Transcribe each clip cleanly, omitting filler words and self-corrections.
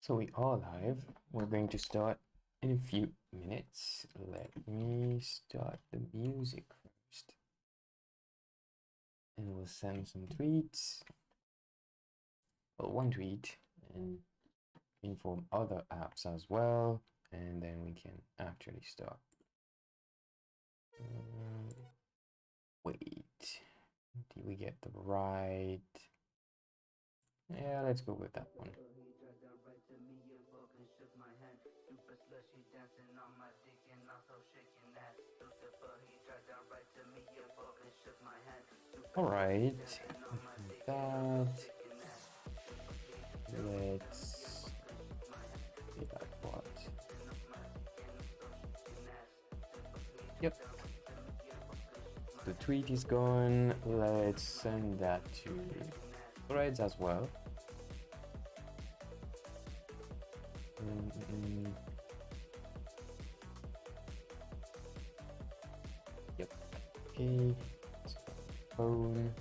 So we are live. We're going to start in a few minutes. Let me start the music first. And we'll send some tweets. Well, one tweet and inform other apps as well. And then we can actually start. Wait. Did we get the right? Yeah, let's go with that one. All right, that. Let's get that part. Yep. The tweet is gone. Let's send that to Threads as well. Yep. Okay. Phone.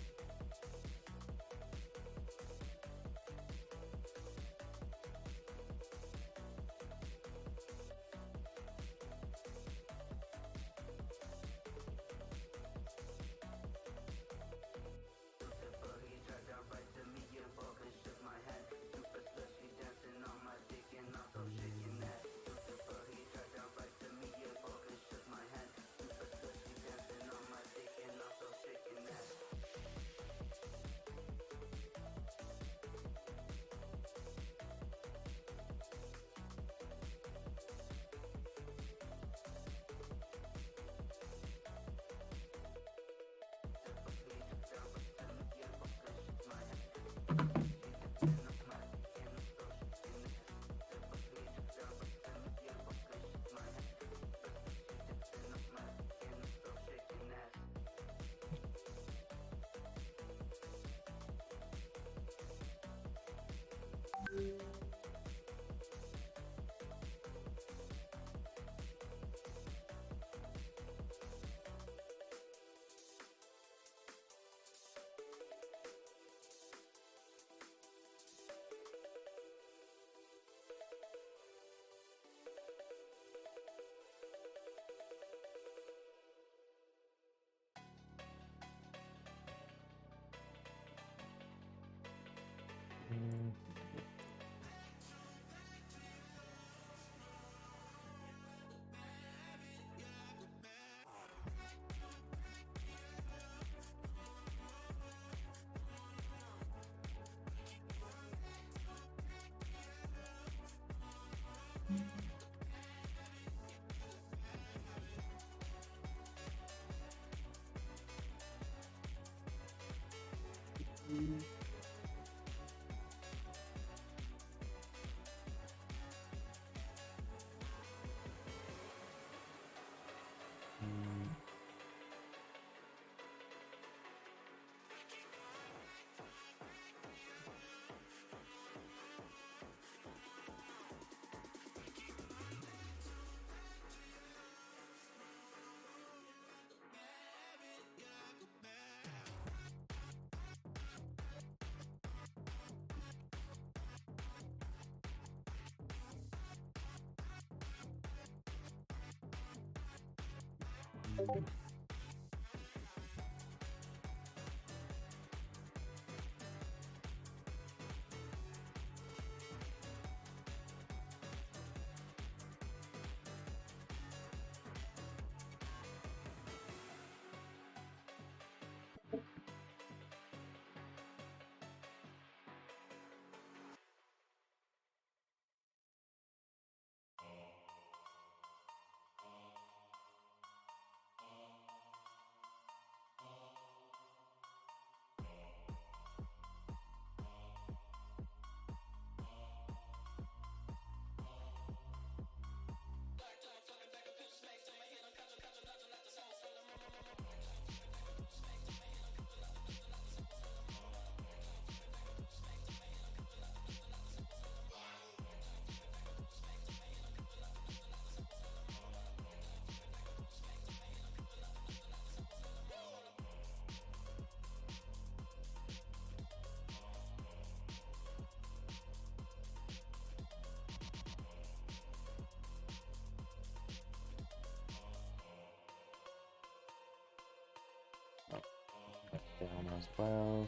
down as well.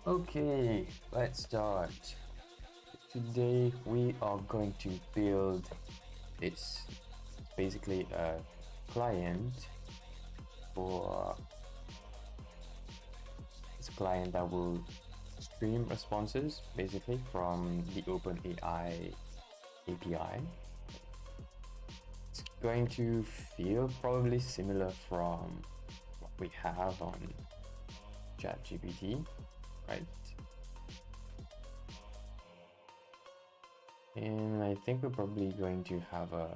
Okay, let's start. Today we are going to build this. It's basically a client for it's a client that will stream responses basically from the OpenAI API. It's going to feel probably similar from what we have on ChatGPT, right? And I think we're probably going to have a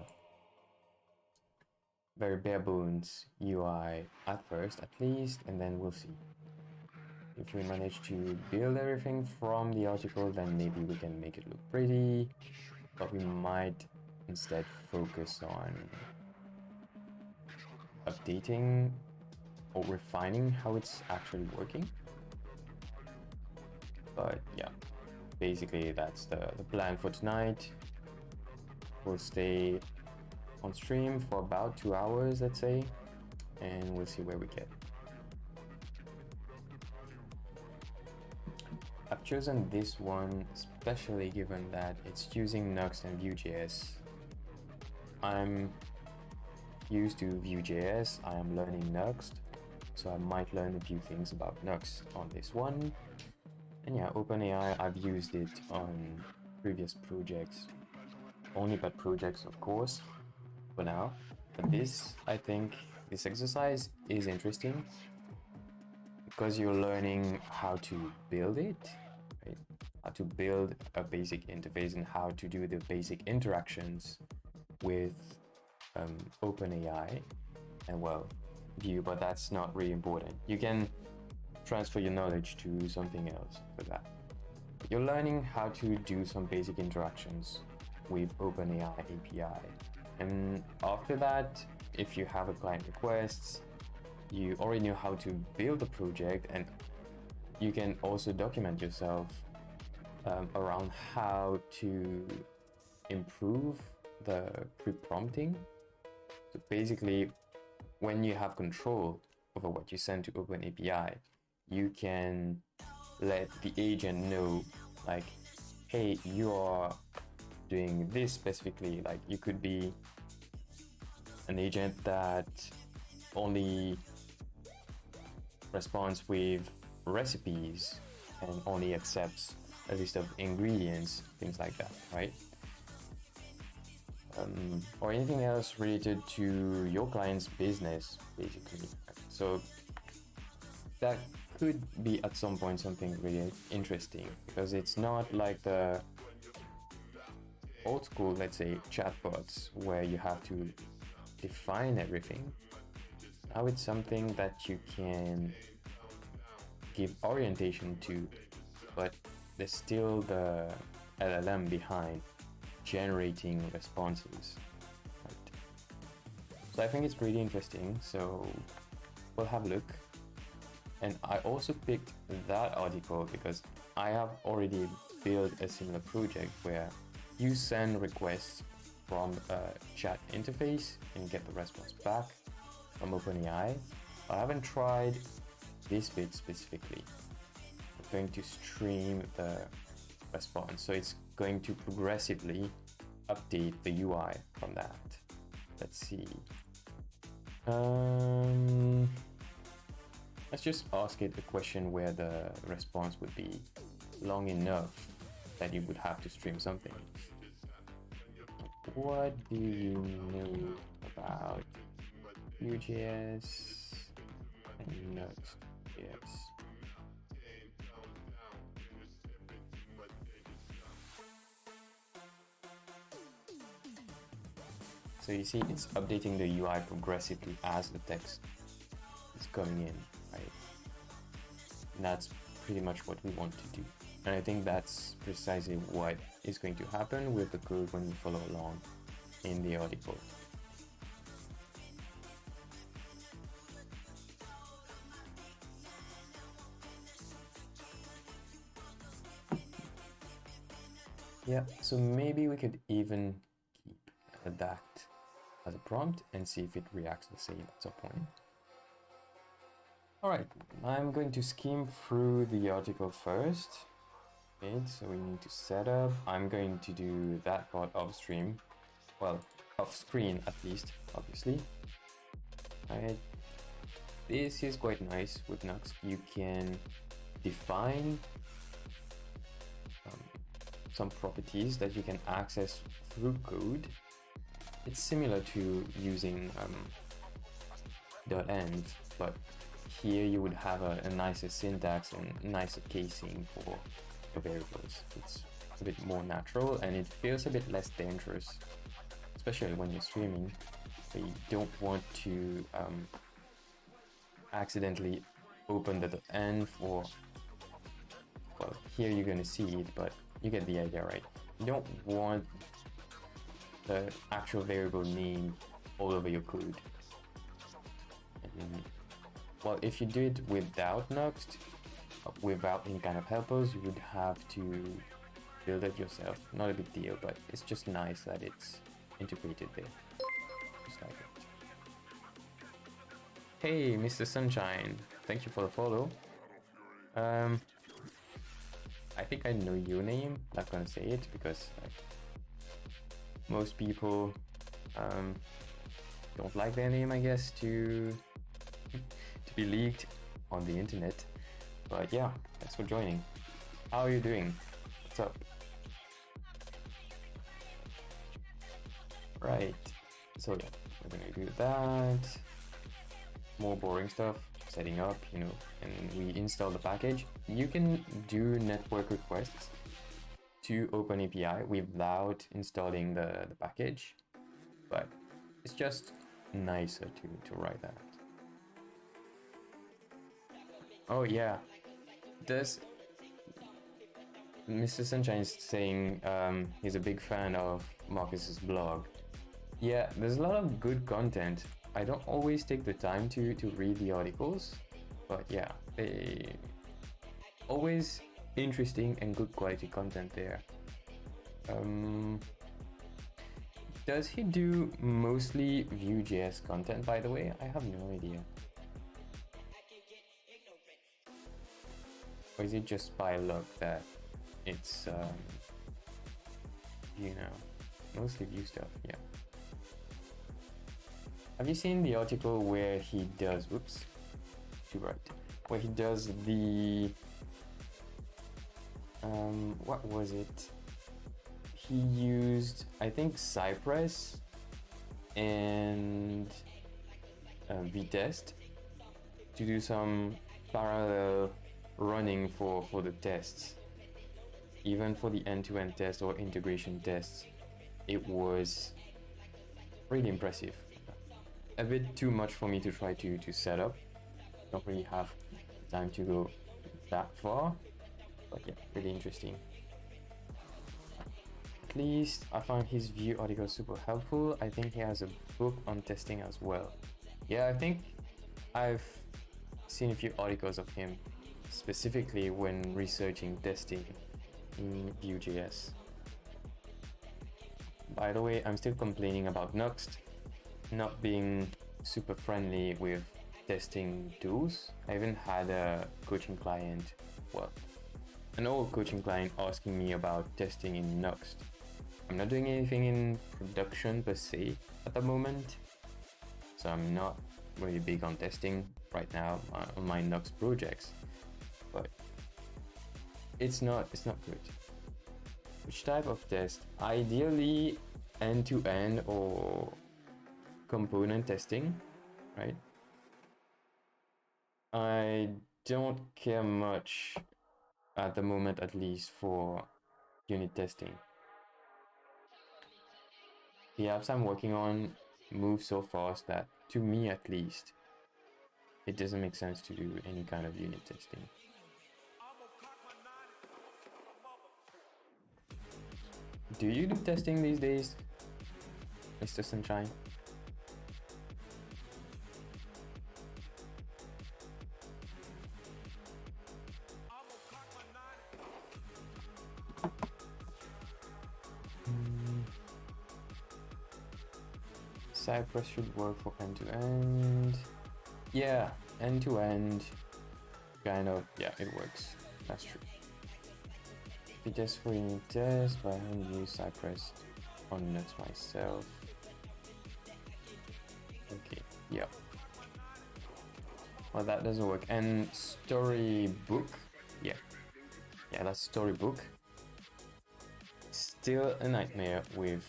very bare bones UI at first, at least, and then we'll see. If we manage to build everything from the article, then maybe we can make it look pretty, but we might instead focus on updating or refining how it's actually working. But yeah, basically that's the plan for tonight. We'll stay on stream for about 2 hours, let's say, and we'll see where we get. I've chosen this one especially given that it's using Nuxt and Vue.js. I'm used to Vue.js, I am learning Nuxt, so I might learn a few things about Nuxt on this one. And yeah, OpenAI, I've used it on previous projects, only pet projects of course, for now. But this, I think, this exercise is interesting because you're learning how to build it, right? How to build a basic interface and how to do the basic interactions with OpenAI and well, Vue, but that's not really important. You can transfer your knowledge to something else for that. You're learning how to do some basic interactions with OpenAI API. And after that, if you have a client requests, you already know how to build a project, and you can also document yourself around how to improve the pre-prompting. So basically, when you have control over what you send to OpenAPI, you can let the agent know, like, hey, you are doing this specifically. Like, you could be an agent that only responds with recipes and only accepts a list of ingredients, things like that, right? Or anything else related to your client's business, basically. So that could be at some point something really interesting, because it's not like the old school, let's say, chatbots where you have to define everything. Now it's something that you can give orientation to, but there's still the LLM behind generating responses, right? So I think it's pretty interesting, so we'll have a look. And I also picked that article because I have already built a similar project where you send requests from a chat interface and get the response back from OpenAI. I haven't tried this bit specifically. I'm going to stream the response, so it's going to progressively update the UI from that. Let's see. Let's just ask it a question where the response would be long enough that you would have to stream something. What do you know about Vue.js and Nuxt.js? So you see, it's updating the UI progressively as the text is coming in, right? that's pretty much what we want to do. And I think that's precisely what is going to happen with the code when you follow along in the article. Yeah, so maybe we could even keep that as a prompt and see if it reacts the same at some point. All right, I'm going to skim through the article first. Okay, so we need to set up. I'm going to do that part off stream. Well, off screen at least, obviously. All right, this is quite nice with Nuxt. You can define some properties that you can access through code. It's similar to using .env, but here you would have a nicer syntax and nicer casing for your variables. It's a bit more natural and it feels a bit less dangerous, especially when you're streaming. So you don't want to accidentally open the .env, or, well, here you're going to see it, but you get the idea, right? You don't want the actual variable name all over your code. And, well, if you do it without Nuxt, without any kind of helpers, you would have to build it yourself. Not a big deal, but it's just nice that it's integrated there. Just like it. Hey, Mr. Sunshine, thank you for the follow. I think I know your name. Not gonna say it because most people don't like their name, I guess, to be leaked on the internet. But yeah, thanks for joining. How are you doing? What's up? Right. So yeah, we're gonna do that. More boring stuff. Setting up, you know, and we install the package. You can do network requests to OpenAI without installing the package, but it's just nicer to write that. Oh yeah, does Mr. Sunshine is saying he's a big fan of Marcus's blog. Yeah, there's a lot of good content. I don't always take the time to read the articles, but yeah, they always interesting and good quality content there. Does he do mostly Vue.js content, by the way? I have no idea. Or is it just by luck that it's, you know, mostly Vue stuff, yeah. Have you seen the article where he does, whoops, too bright, where he does the, what was it? He used, I think, Cypress and VTest to do some parallel running for the tests. Even for the end-to-end test or integration tests, it was really impressive. A bit too much for me to try to set up. Don't really have time to go that far, but yeah, really interesting. At least I found his Vue article super helpful. I think he has a book on testing as well. Yeah, I think I've seen a few articles of him, specifically when researching testing in Vue.js. By the way, I'm still complaining about Nuxt not being super friendly with testing tools. I even had a coaching client, well, an old coaching client asking me about testing in Nuxt. I'm not doing anything in production per se at the moment, so I'm not really big on testing right now on my Nuxt projects, but it's not good. Which type of test? Ideally end-to-end or component testing, right? I don't care much at the moment, at least, for unit testing. The apps I'm working on move so fast that, to me at least, it doesn't make sense to do any kind of unit testing. Do you do testing these days, Mr. Sunshine? Cypress should work for end-to-end. Yeah, end-to-end. Kind of, yeah, it works. That's true. If it just for unit test, but I haven't used Cypress on Nuts myself. Okay, yeah. Well, that doesn't work. And Storybook, yeah, that's Storybook. Still a nightmare with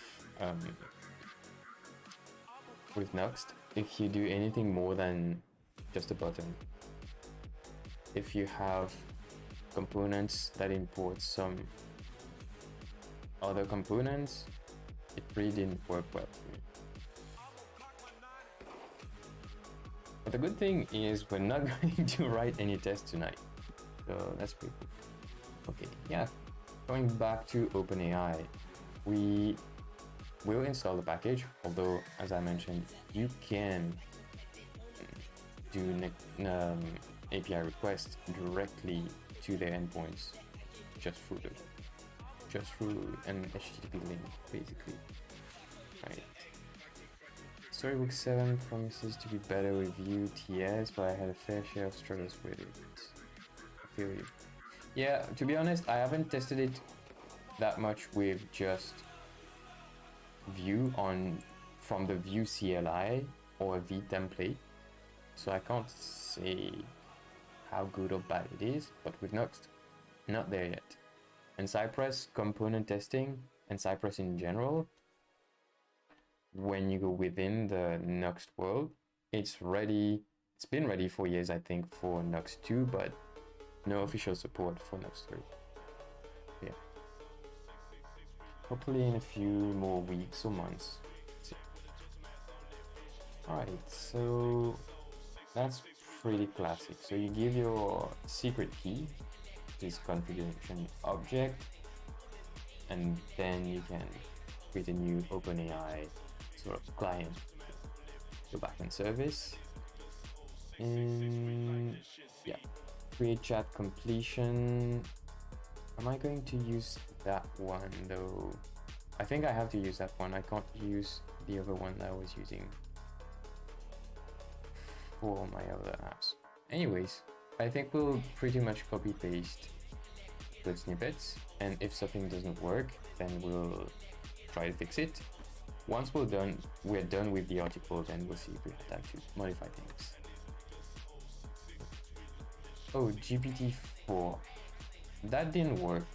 Nuxt if you do anything more than just a button. If you have components that import some other components, it really didn't work well for me. But the good thing is we're not going to write any tests tonight, so that's pretty cool. Okay, yeah, going back to OpenAI, we will install the package, although as I mentioned, you can do API requests directly to their endpoints just through an HTTP link, basically. Right. Storybook 7 promises to be better with Vue.js, but I had a fair share of struggles with it. I feel you. Yeah, to be honest, I haven't tested it that much with just Vue from the Vue CLI or V template, so I can't say how good or bad it is, but with Nuxt, not there yet. And Cypress component testing and Cypress in general, when you go within the Nuxt world, it's ready. It's been ready for years, I think, for Nuxt 2, but no official support for Nuxt 3. Yeah. Hopefully in a few more weeks or months. Alright, so that's pretty classic. So you give your secret key, this configuration object, and then you can create a new OpenAI sort of client, your backend service. And yeah, create chat completion. Am I going to use that one though? I think I have to use that one. I can't use the other one that I was using for my other apps. Anyways, I think we'll pretty much copy paste code snippets, and if something doesn't work, then we'll try to fix it. Once we're done with the article, then we'll see if we have time to modify things. Oh, GPT-4. That didn't work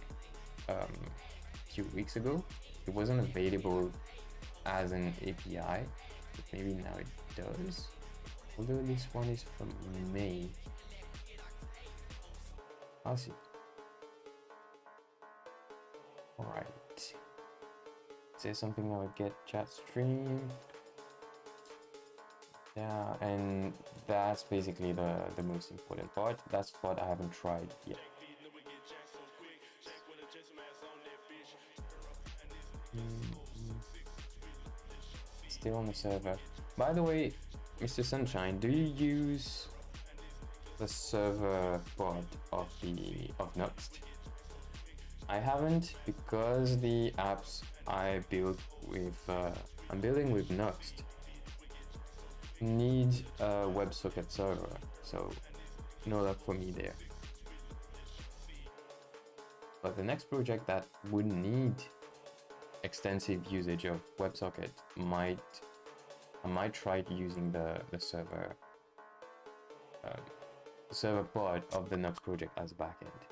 a few weeks ago. It wasn't available as an API, but maybe now it does. Although this one is from May. I'll see. Alright. Say something about get chat stream. Yeah, and that's basically the most important part. That's what I haven't tried yet. Still on the server. By the way, Mr. Sunshine, do you use the server pod of Nuxt? I haven't, because the apps I built with I'm building with Nuxt need a WebSocket server, so no luck for me there. But the next project that would need extensive usage of WebSocket I might try using the server pod of the Nuxt project as a backend.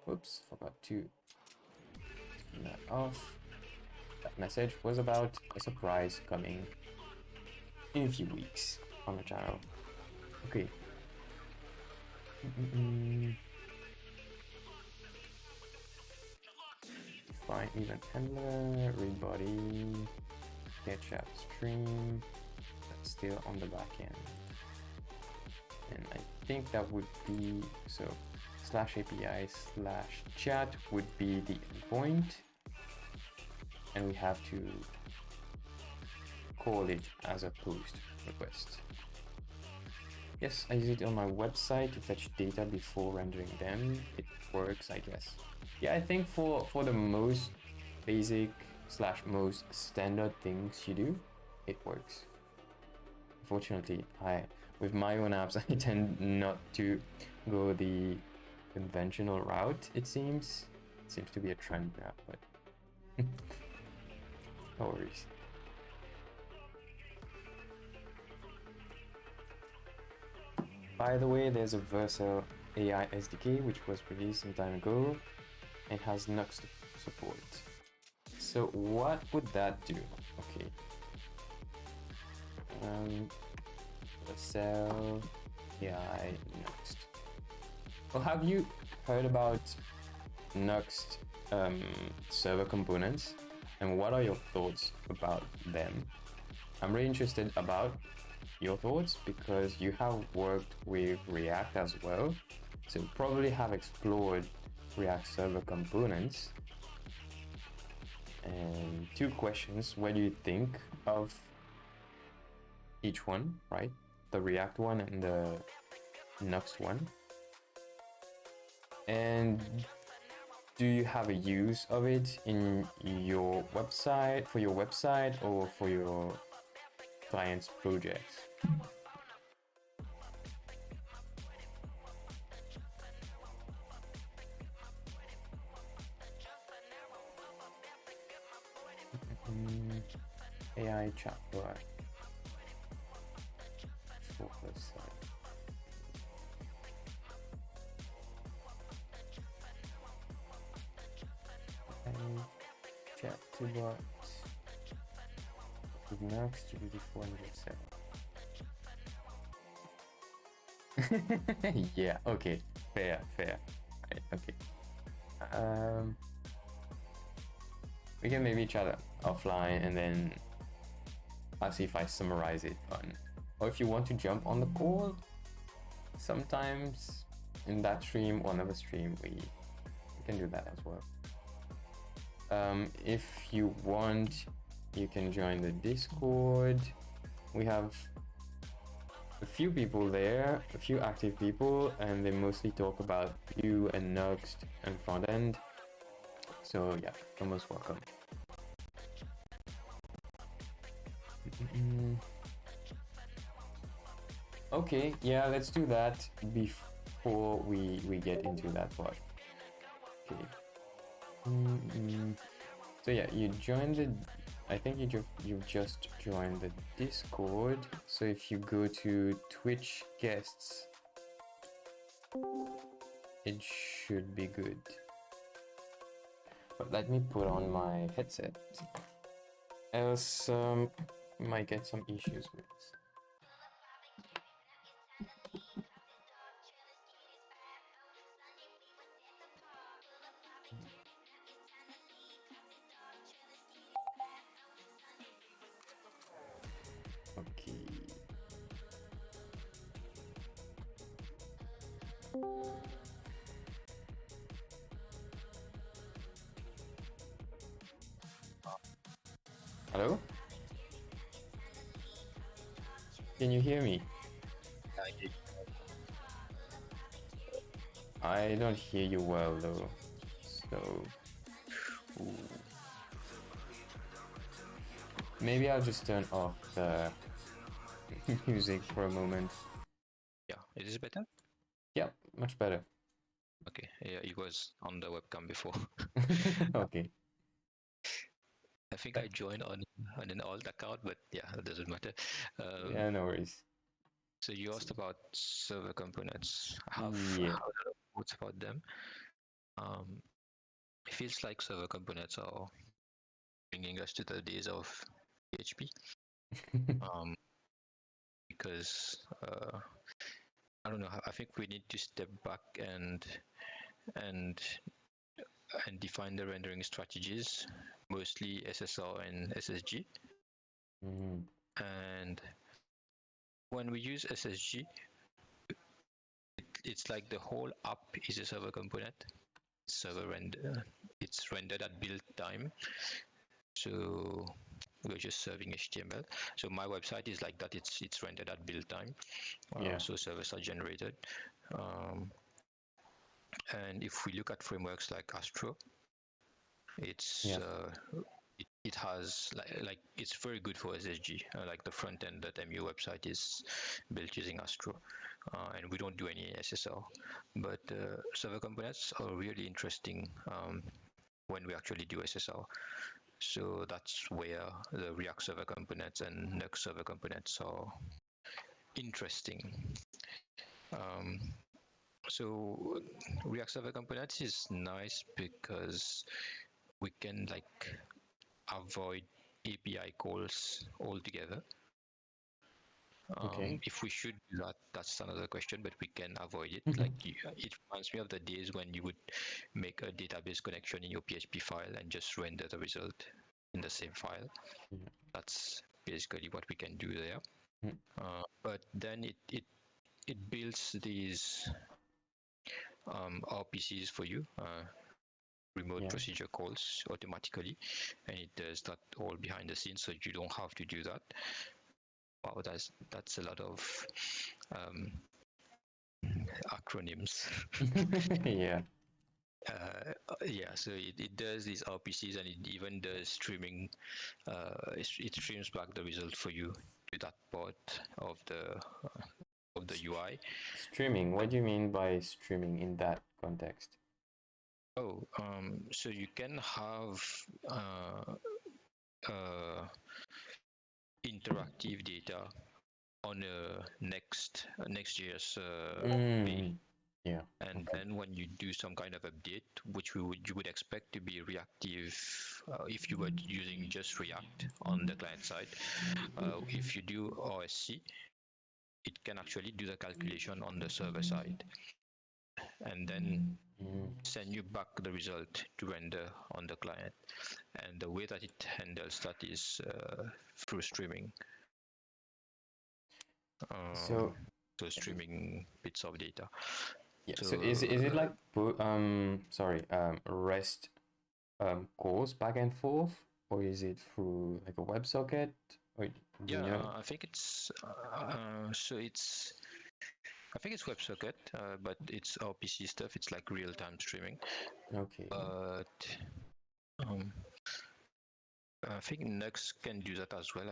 Whoops, forgot to turn that off. That message was about a surprise coming in a few weeks on the channel. Okay. Define event handler, read body, get chat stream. That's still on the back end. And I think that would be so /API/chat would be the endpoint. and we have to call it as a post request. Yes, I use it on my website to fetch data before rendering them. It works, I guess. Yeah, I think for the most basic / most standard things you do, it works. Unfortunately, with my own apps, I tend not to go the conventional route, it seems. It seems to be a trend now, but no worries. By the way, there's a Vercel AI SDK which was released some time ago and has Nux support. So what would that do? Okay. Vercel AI Nux. Well, have you heard about Nux server components, and what are your thoughts about them? I'm really interested about your thoughts because you have worked with React as well, so you probably have explored React server components. And 2 questions: what do you think of each one, right? The React one and the Nux one. And do you have a use of it in your website, for your website, or for your clients' projects? AI chatbot for website. Chatbot with Nux to be 407. Yeah, okay, fair. Right, okay. We can maybe chat offline and then I'll see if I summarize it on, or if you want to jump on the call sometimes in that stream or another stream, we can do that as well. If you want, you can join the Discord. We have a few people there, a few active people, and they mostly talk about Vue and Nuxt and front end. So yeah, you're most welcome. Okay, yeah, let's do that before we get into that part. Okay. So yeah, you joined the, I think you've just joined the Discord. So if you go to Twitch guests, it should be good. But let me put on my headset, else we might get some issues with this. Okay. Hello? Can you hear me? I don't hear you well though. So maybe I'll just turn off the music for a moment. Yeah, is this better? Yeah, much better. Okay, yeah, it was on the webcam before. Okay. I think I joined on an alt account, but yeah, it doesn't matter. Yeah, no worries. So you asked about server components. I have Yeah. thoughts about them. It feels like server components are bringing us to the days of PHP. Because I don't know. I think we need to step back and define the rendering strategies, mostly SSR and SSG. And when we use SSG, it's like the whole app is a server component. Server render. It's rendered at build time. So we're just serving HTML. So my website is like that. It's rendered at build time. Yeah. So servers are generated. And if we look at frameworks like Astro, it's Yeah. it has like it's very good for SSG. Like the front end .mu website is built using Astro, and we don't do any SSL. But server components are really interesting when we actually do SSL. So that's where the React server components and Next server components are interesting. Um, so React server components is nice because we can like avoid API calls altogether. Okay. If we should do that, that's another question, but we can avoid it. Like it reminds me of the days when you would make a database connection in your PHP file and just render the result in the same file. Yeah. That's basically what we can do there. Mm. But then it builds these RPCs for you, remote Yeah. procedure calls automatically, and it does that all behind the scenes, so you don't have to do that. Wow, that's a lot of um, acronyms. Yeah. Yeah, so it does these RPCs and it even does streaming. It streams back the result for you to that part of the UI. Streaming. What do you mean by streaming in that context? Oh, so you can have uh, uh, interactive data on a Next.js bay. Mm. Yeah. And Okay. then when you do some kind of update, which you would expect to be reactive if you were using just React on the client side, if you do OSC, it can actually do the calculation on the server side and then Mm. send you back the result to render on the client. And the way that it handles that is through streaming. So So streaming bits of data. yeah. So So is it like sorry REST calls back and forth, or is it through like a WebSocket? Or do you yeah, know? I think it's so it's I think it's WebSocket, but it's RPC stuff. It's like real-time streaming. Okay. But um, I think Nux can do that as well.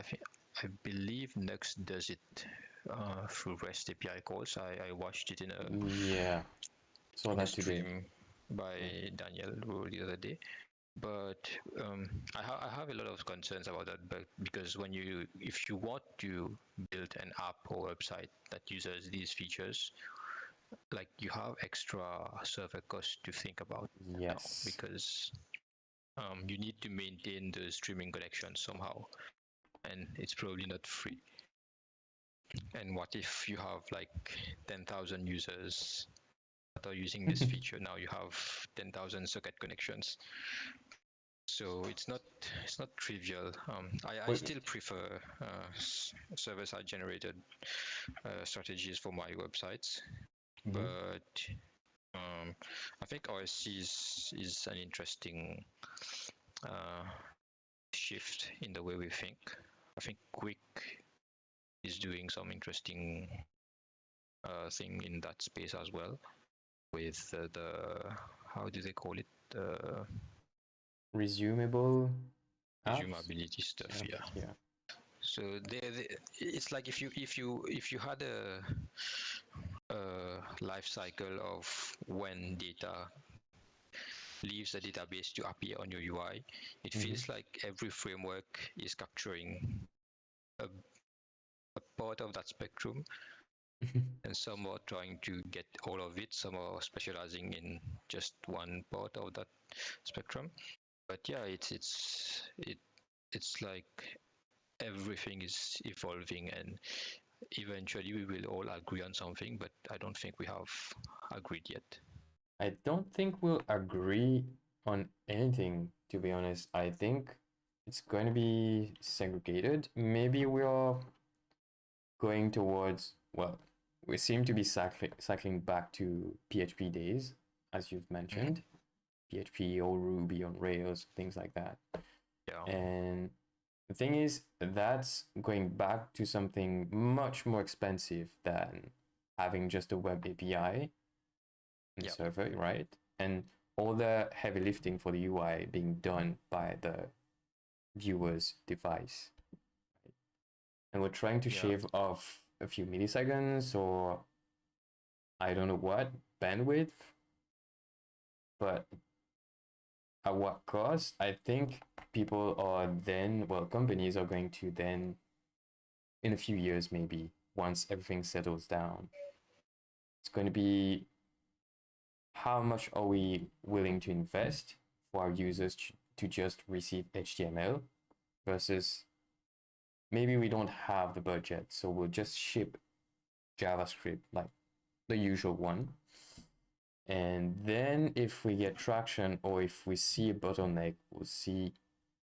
I believe Nux does it through REST API calls. I watched it Yeah. Saw in a that today. stream by Yeah. Daniel the other day. But I have a lot of concerns about that. But because if you want to build an app or website that uses these features, like you have extra server costs to think about now Yes. because you need to maintain the streaming connection somehow, and it's probably not free. And what if you have like 10,000 users that are using this feature? Now you have 10,000 socket connections. So it's not trivial. I Wait. still prefer server-side generated strategies for my websites, Mhm. but I think OSC is an interesting uh, shift in the way we think. I think Quick is doing some interesting thing in that space as well with the how do they call it, Resumable apps. resumability stuff. Yeah. Yeah. So it's like if you had a life cycle of when data leaves the database to appear on your UI, it Mm-hmm. feels like every framework is capturing a, a part of that spectrum, and some are trying to get all of it. Some are specializing in just one part of that spectrum. But yeah, it's like everything is evolving, and eventually we will all agree on something. But I don't think we have agreed yet. I don't think we'll agree on anything, to be honest. I think it's going to be segregated. Maybe we are going towards, well, we seem to be cycling back to PHP days, as you've Mm-hmm. mentioned. PHP or Ruby on Rails, things like that. Yeah. And the thing is, that's going back to something much more expensive than having just a web API and Yeah. server, right? And all the heavy lifting for the UI being done by the viewer's device. And we're trying to Yeah. shave off a few milliseconds or I don't know what bandwidth, but at what cost? I think people are then, well, companies are going to then, in a few years maybe, once everything settles down, it's going to be how much are we willing to invest for our users to just receive HTML versus maybe we don't have the budget, so we'll just ship JavaScript like the usual one. And then if we get traction or if we see a bottleneck, we'll see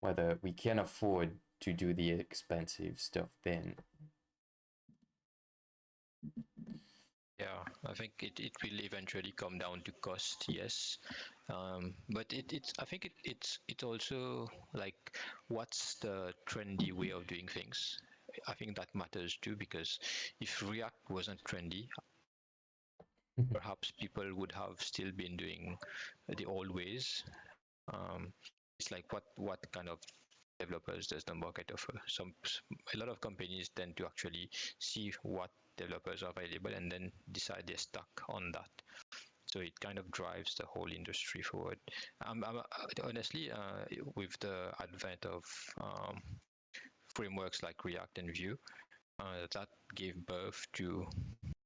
whether we can afford to do the expensive stuff then. Yeah, I think it will eventually come down to cost, yes. But I think it's also like what's the trendy way of doing things. I think that matters too because if React wasn't trendy, perhaps people would have still been doing the old ways. Um, it's like what kind of developers does the market offer? A lot of companies tend to actually see what developers are available and then decide they're stuck on that. So it kind of drives the whole industry forward. Honestly, with the advent of frameworks like React and Vue, that gave birth to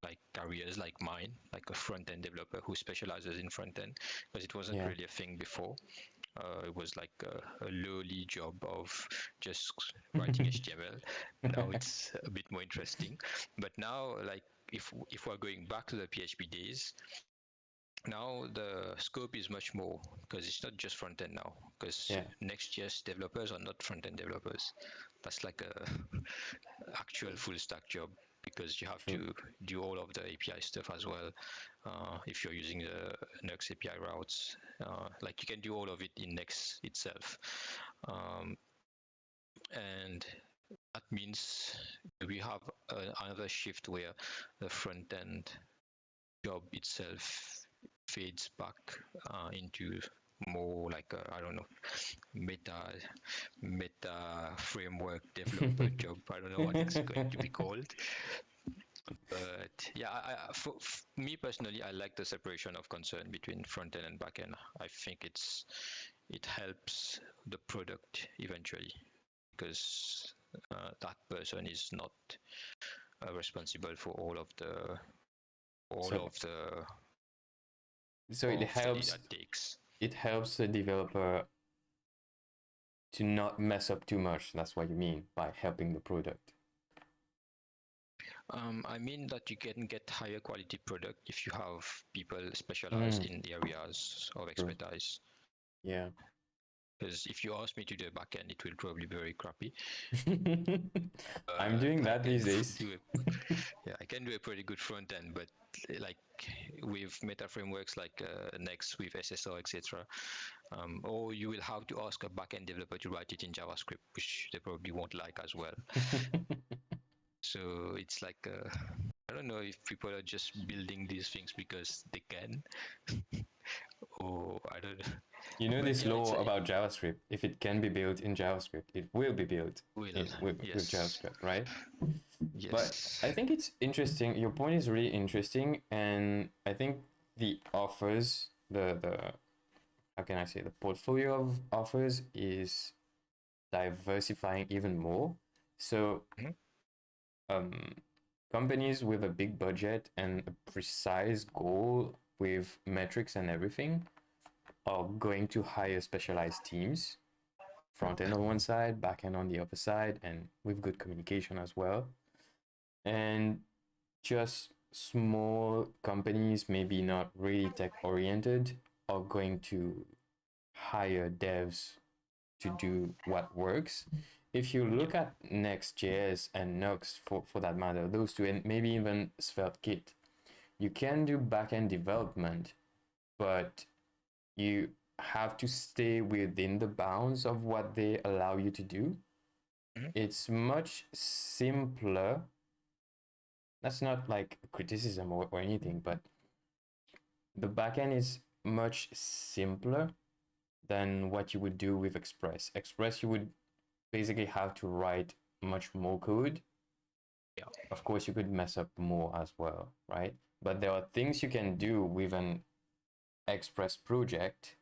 like careers like mine, like a front-end developer who specializes in front-end, because it wasn't Yeah. really a thing before. It was like a lowly job of just writing HTML. Now it's a bit more interesting. But now, like if we're going back to the PHP days, now the scope is much more because it's not just front end now. Because Yeah. Next.js developers are not front end developers. That's like a actual full stack job because you have True. to do all of the API stuff as well. If you're using the Next API routes, like you can do all of it in Next itself. Um, and that means we have another shift where the front end job itself fades back into more like I don't know, meta framework developer job. I don't know what it's going to be called, but yeah, for me personally, I like the separation of concern between front end and back end. I think it helps the product eventually because that person is not responsible for all So of the so data takes. it helps the developer to not mess up too much. That's what you mean by helping the product. I mean that you can get higher quality product if you have people specialized Mm, in areas of true. expertise. Yeah. Because if you ask me to do a backend, it will probably be very crappy. I'm But doing I that these can days. do yeah, I can do a pretty good front end. But like with meta frameworks like Next with SSR, etc., or you will have to ask a backend developer to write it in JavaScript, which they probably won't like as well. So it's like I don't know if people are just building these things because they can, or I don't know. You know But this yeah, law about JavaScript. If it can be built in JavaScript, it will be built will with yes, JavaScript, right? But yes. I think it's interesting. Your point is really interesting, and I think the offers, the how can I say, the portfolio of offers is diversifying even more. So Mhm. um, companies with a big budget and a precise goal with metrics and everything are going to hire specialized teams, front end on one side, back end on the other side, and with good communication as well. And just small companies, maybe not really tech oriented, are going to hire devs to do what works. If you Yep. look at Next.js and Nux for that matter, those two, and maybe even SvelteKit, you can do backend development, but you have to stay within the bounds of what they allow you to do. It's much simpler. That's not like criticism or anything, but the backend is much simpler than what you would do with Express. Express, you would basically have to write much more code. Yeah. Of course, you could mess up more as well, right? But there are things you can do with an Express project,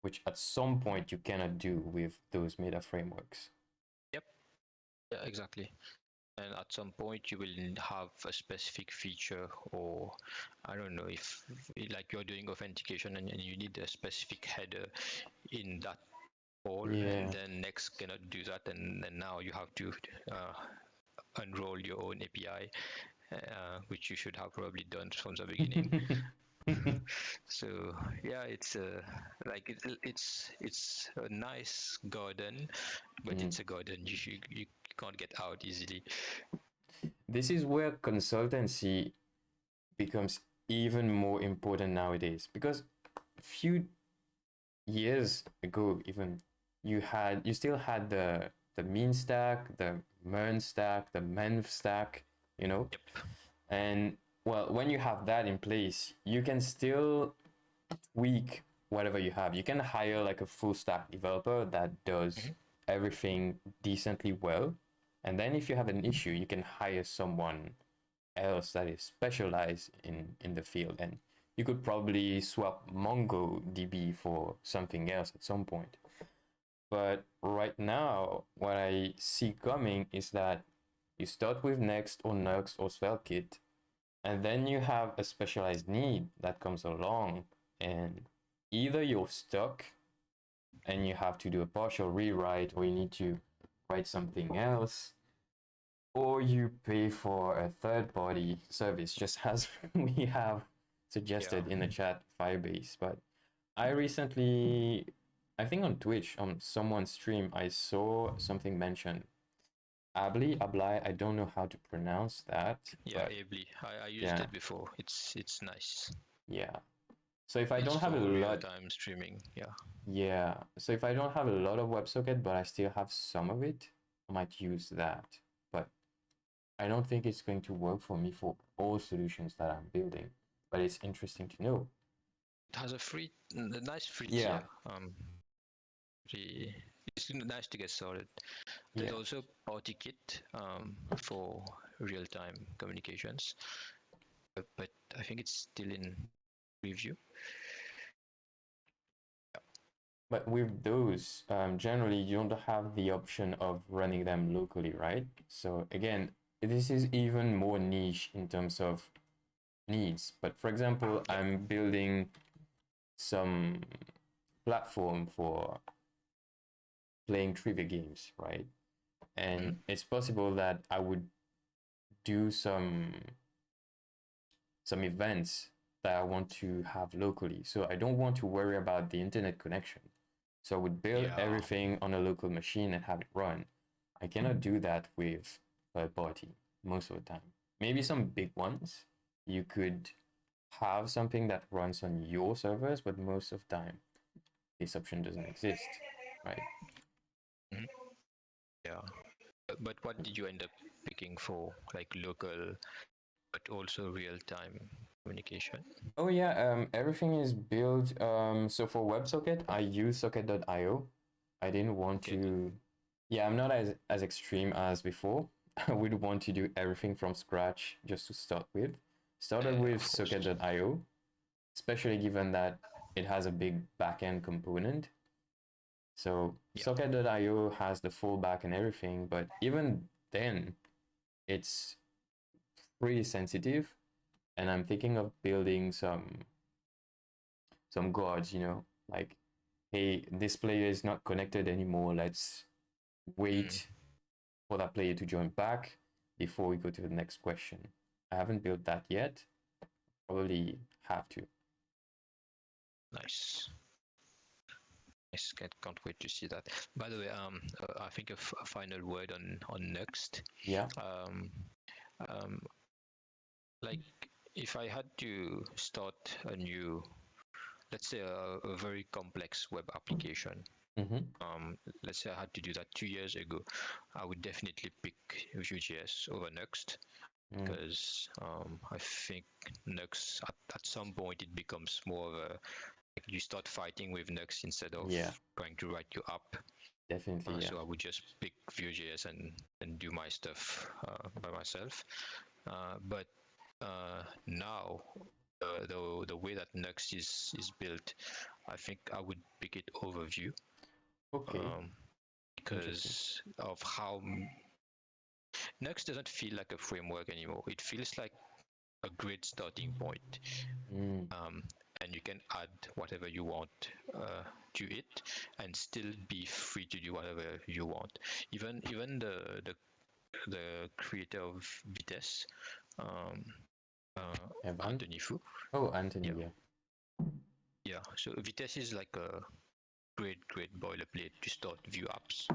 which at some point you cannot do with those meta frameworks. Yep. Yeah, exactly. And at some point you will have a specific feature, or I don't know, if like you're doing authentication and you need a specific header in that all, Yeah. and then Next cannot do that, and now you have to unroll your own API, which you should have probably done from the beginning. So yeah, it's like it's a nice garden, but it's a garden you can't get out easily. This is where consultancy becomes even more important nowadays, because a few years ago, even, you still had the mean stack, the MERN stack, the MENV stack, you know. Yep. And well, when you have that in place, you can still tweak whatever you have. You can hire like a full stack developer that does everything decently well, and then if you have an issue, you can hire someone else that is specialized in the field, and you could probably swap MongoDB for something else at some point. But right now, what I see coming is that you start with Next or Nuxt or SvelteKit, and then you have a specialized need that comes along, and either you're stuck and you have to do a partial rewrite, or you need to write something else, or you pay for a third-party service, just as we have suggested in the chat, Firebase. But I recently, I think on Twitch, on someone's stream, I saw something mentioned. Abli, I don't know how to pronounce that. Yeah, but Ably. I used it before. It's nice. yeah. So if I It's don't have a for lot, real-time streaming. Yeah. yeah. So if I don't have a lot of WebSocket, but I still have some of it, I might use that. But I don't think it's going to work for me for all solutions that I'm building. But it's interesting to know. It has a nice free Yeah, tier. It's nice to get started. There's yeah. also Party Kit for real-time communications, but I think it's still in review. But with those, generally you don't have the option of running them locally, right? So again, this is even more niche in terms of needs. But for example, Yep. I'm building some platform for playing trivia games, right? And it's possible that I would do some events that I want to have locally. So I don't want to worry about the internet connection. So I would build Yeah. everything on a local machine and have it run. I cannot do that with third party most of the time. Maybe some big ones, you could have something that runs on your servers, but most of the time this option doesn't exist, right? Yeah. But what did you end up picking for, like local, but also real-time communication? Oh yeah, everything is built. So for WebSocket, I use socket.io. I didn't want Okay. to. Yeah, I'm not as extreme as before. I would want to do everything from scratch just to start with. Started with Of course. socket.io, especially given that it has a big backend component. So Yeah. socket.io has the fallback and everything, but even then, it's pretty sensitive. And I'm thinking of building some guards, like, hey, this player is not connected anymore. Let's wait for that player to join back before we go to the next question. I haven't built that yet. Probably have to. Nice. Nice. Can't wait to see that. By the way, I think a final word on Next. Yeah. Um, like if I had to start a new let's say a very complex web application. Let's say I had to do that 2 years ago, I would definitely pick Vue.js over Next because I think Next at some point it becomes more of a like you start fighting with Next instead of trying to write your app. Definitely, yeah. So I would just pick Vue.js and do my stuff by myself. But now the way that Next is built, I think I would pick it over Vue. Okay. Interesting. Because of how Next doesn't feel like a framework anymore. It feels like a great starting point. And you can add whatever you want to it and still be free to do whatever you want. Even the creator of Vitesse, Evan? Anthony Fu. Oh, Anthony, Yeah. yeah. Yeah. So Vitesse is like a great boilerplate to start Vue apps.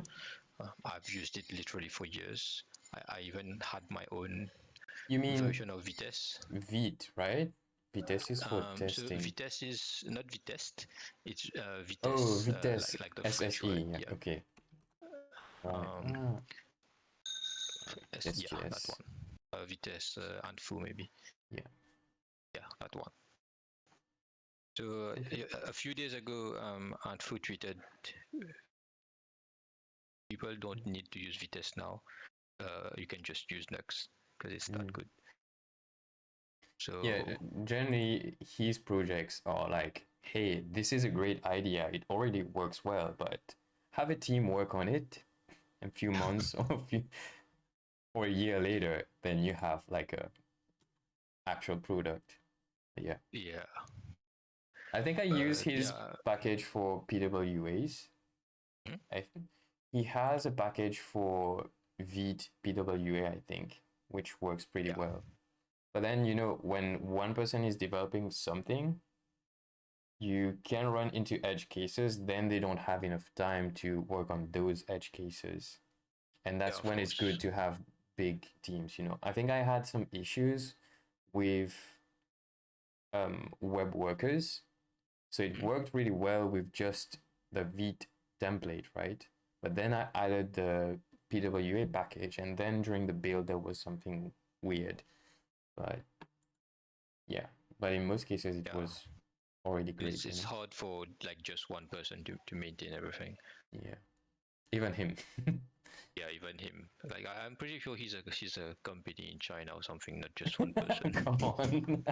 I've used it literally for years. I even had my own You mean version of Vitesse. Vite, right? Vitesse is for So testing. Vitesse is not Vitest. It's Oh, Vitesse, Vitesse, like the French word. SSE, yeah, Yeah. okay. Right. Um, yeah, that SGS. one. Vitesse and Fu maybe. Yeah. Yeah, that one. So Okay. a few days ago, Aunt Fu tweeted, people don't need to use Vitesse now. You can just use Nux because it's that good. Yeah, So generally his projects are like, hey, this is a great idea. It already works well, but have a team work on it in a few months or a year later, then you have like a actual product. Yeah. yeah. I think I use his Yeah. package for PWAs. I think he has a package for Vite PWA, I think, which works pretty well. But then, when one person is developing something, you can run into edge cases, then they don't have enough time to work on those edge cases. And that's when it's good to have big teams. I think I had some issues with web workers. So it worked really well with just the Vite template, right? But then I added the PWA package, and then during the build, there was something weird. But yeah, but in most cases, it was already great. It's hard for like just one person to maintain everything. Yeah, even him. Yeah, even him. Like I'm pretty sure he's a company in China or something, not just one person. Come on.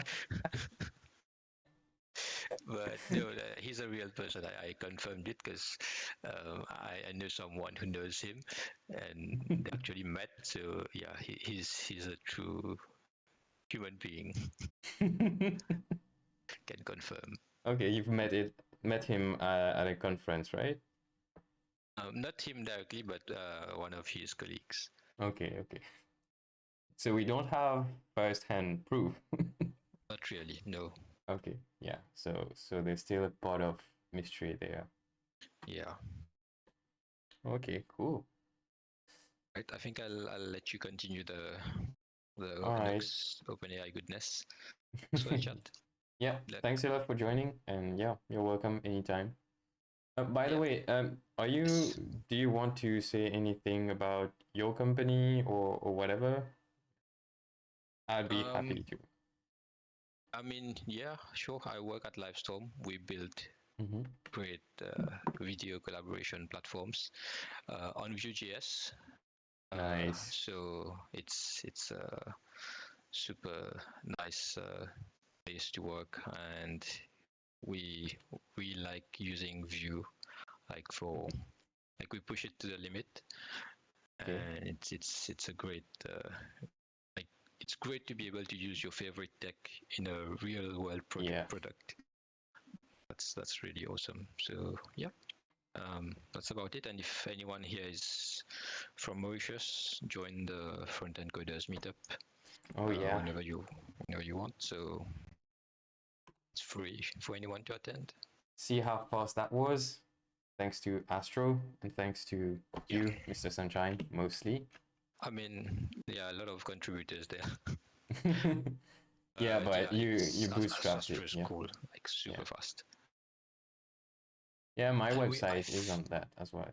But no, he's a real person. I confirmed it because I know someone who knows him, and they actually met. So yeah, he's a true human being. Can confirm. Okay, you've met him at a conference, right? Not him directly, but one of his colleagues. Okay, okay. So we don't have first-hand proof. Not really, no. Okay, yeah. So there's still a part of mystery there. Yeah. Okay, cool. Right. I think I'll let you continue the All right. OpenAI goodness. Thanks for the chat. Yeah. Thanks a lot for joining, and yeah, you're welcome anytime. By the way, do you want to say anything about your company or whatever? I'd be happy to. I mean, yeah, sure. I work at Livestorm. We build great video collaboration platforms on Vue.js. Nice. So it's a super nice place to work, and we like using Vue like we push it to the limit, and it's a great it's great to be able to use your favorite tech in a real world product. That's really awesome. So yeah, that's about it. And if anyone here is from Mauritius, join the Front End Coders meetup. Oh yeah. Whenever you want. So it's free for anyone to attend. See how fast that was? Thanks to Astro and thanks to you, Mr. Sunshine, mostly. I mean, yeah, a lot of contributors there. Yeah, but you bootstrapped it. Astro is cool, like super fast. Yeah, my I website is on that as well.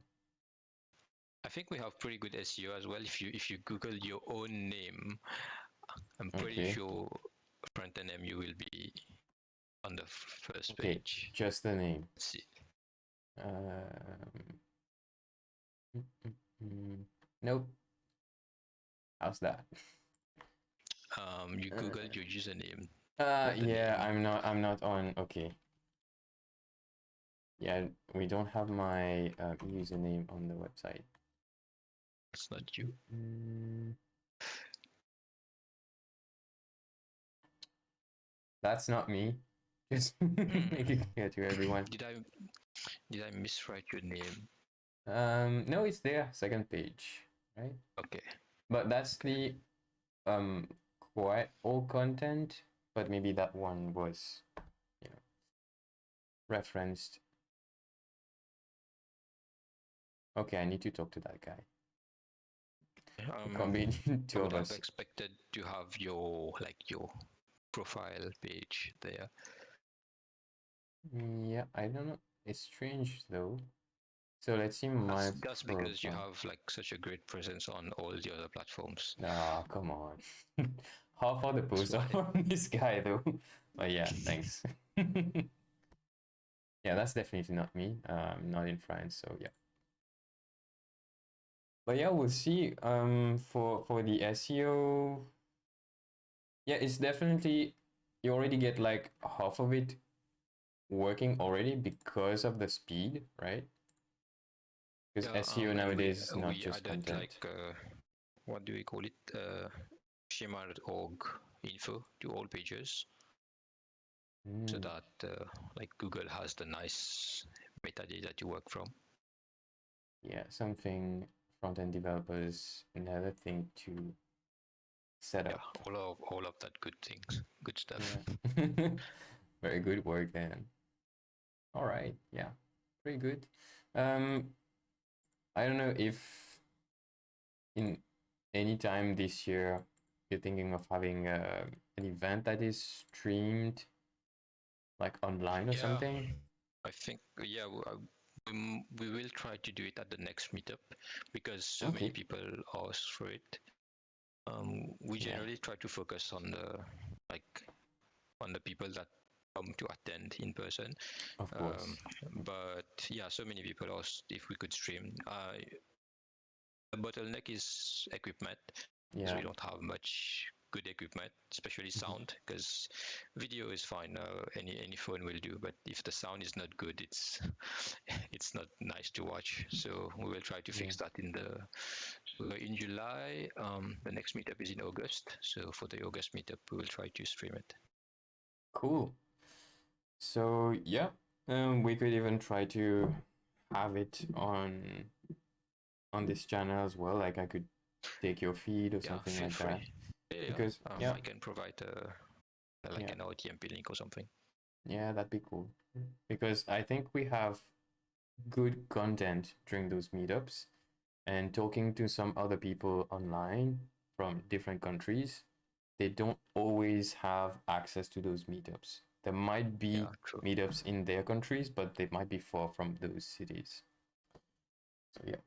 I think we have pretty good SEO as well. If you Google your own name, I'm pretty Okay. sure front end MU will be on the first Okay, page. just the name. Let's see. Um, nope. How's that? You Googled your username, not the Yeah, name. I'm not on. Okay. Yeah, we don't have my username on the website. It's not you. That's not me. Just make it clear to everyone. Did I miswrite your name? No, it's there, second page, right? Okay. But that's the um quite old content, but maybe that one was, you know, referenced. Okay, I need to talk to that guy. It can't be I two would of have us. expected to have your profile page there. Yeah, I don't know. It's strange though. So let's see my That's because you profile. have like such a great presence on all the other platforms. Ah, come on. Half of the That's posts are why. on this guy though. But yeah, thanks. Yeah, that's definitely not me. Not in France, so yeah. But yeah, we'll see. For the SEO, yeah, it's definitely you already get like half of it working already because of the speed, right? Because Yeah, SEO and nowadays is not we just added like content. what do we call it? Schema.org info to all pages, so Mm, that like Google has the nice metadata to work from. yeah, something front-end developers never think to set Yeah, up. all of that good things, good stuff. Yeah. Very good work then. All right, yeah, pretty good. Um, I don't know if in any time this year you're thinking of having an event that is streamed like online or Yeah, something. I think yeah, we will try to do it at the next meetup because so many Okay. people ask for it. We Yeah, generally try to focus on like on the people that come to attend in person. of Um, course. but yeah, so many people asked if we could stream. The bottleneck is equipment because Yeah. we don't have much good equipment, especially Mhm. sound. Because video is fine, any phone will do. But if the sound is not good, it's it's not nice to watch. So we will try to Yeah. fix that in July. The next meetup is in August. So for the August meetup, we will try to stream it. Cool. So yeah, we could even try to have it on this channel as well. Like I could take your feed or Yeah, something feel like free. that. Yeah, yeah. Because yeah, I can provide like yeah, an OTMP link or something. yeah, that'd be cool. Because I think we have good content during those meetups and talking to some other people online from different countries, they don't always have access to those meetups. There might be Yeah, true. meetups in their countries, but they might be far from those cities. So yeah.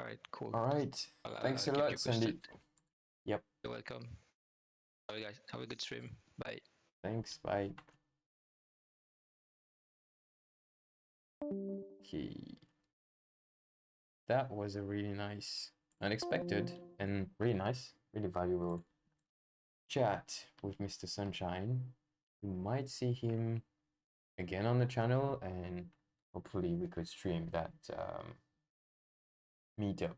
All right, cool. All right. Thanks I'll a keep lot, you posted. Sandeep. Yep. You're welcome. All right, guys. Have a good stream. Bye. Thanks. Bye. Okay. That was a really nice, unexpected, and really nice, really valuable chat with Mr. Sunshine. You might see him again on the channel, and hopefully we could stream that meetup,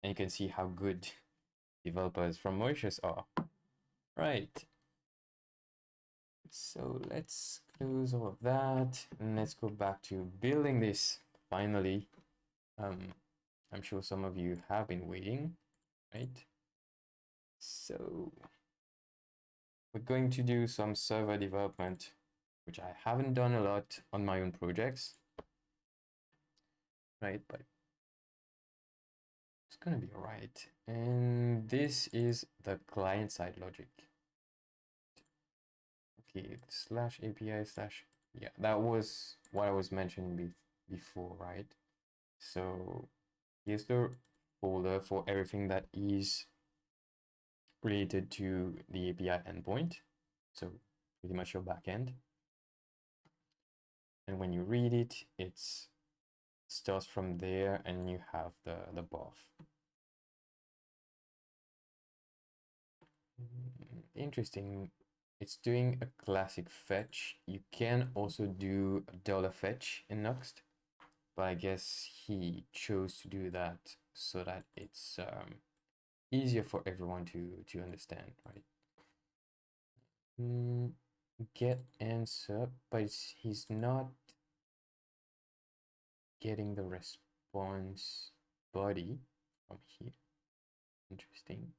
and you can see how good developers from Mauritius are. Right. So let's close all of that, and let's go back to building this finally. I'm sure some of you have been waiting, right? So we're going to do some server development, which I haven't done a lot on my own projects, right? But it's gonna be all right. And this is the client side logic. Okay, slash API slash, yeah, that was what I was mentioning before, right? So here's the folder for everything that is related to the API endpoint. So pretty much your backend. And when you read it, it starts from there and you have the path. Interesting. It's doing a classic fetch. You can also do a dollar fetch in Nuxt, but I guess he chose to do that so that it's easier for everyone to understand, right? Get answer, but he's not getting the response body from here. Interesting.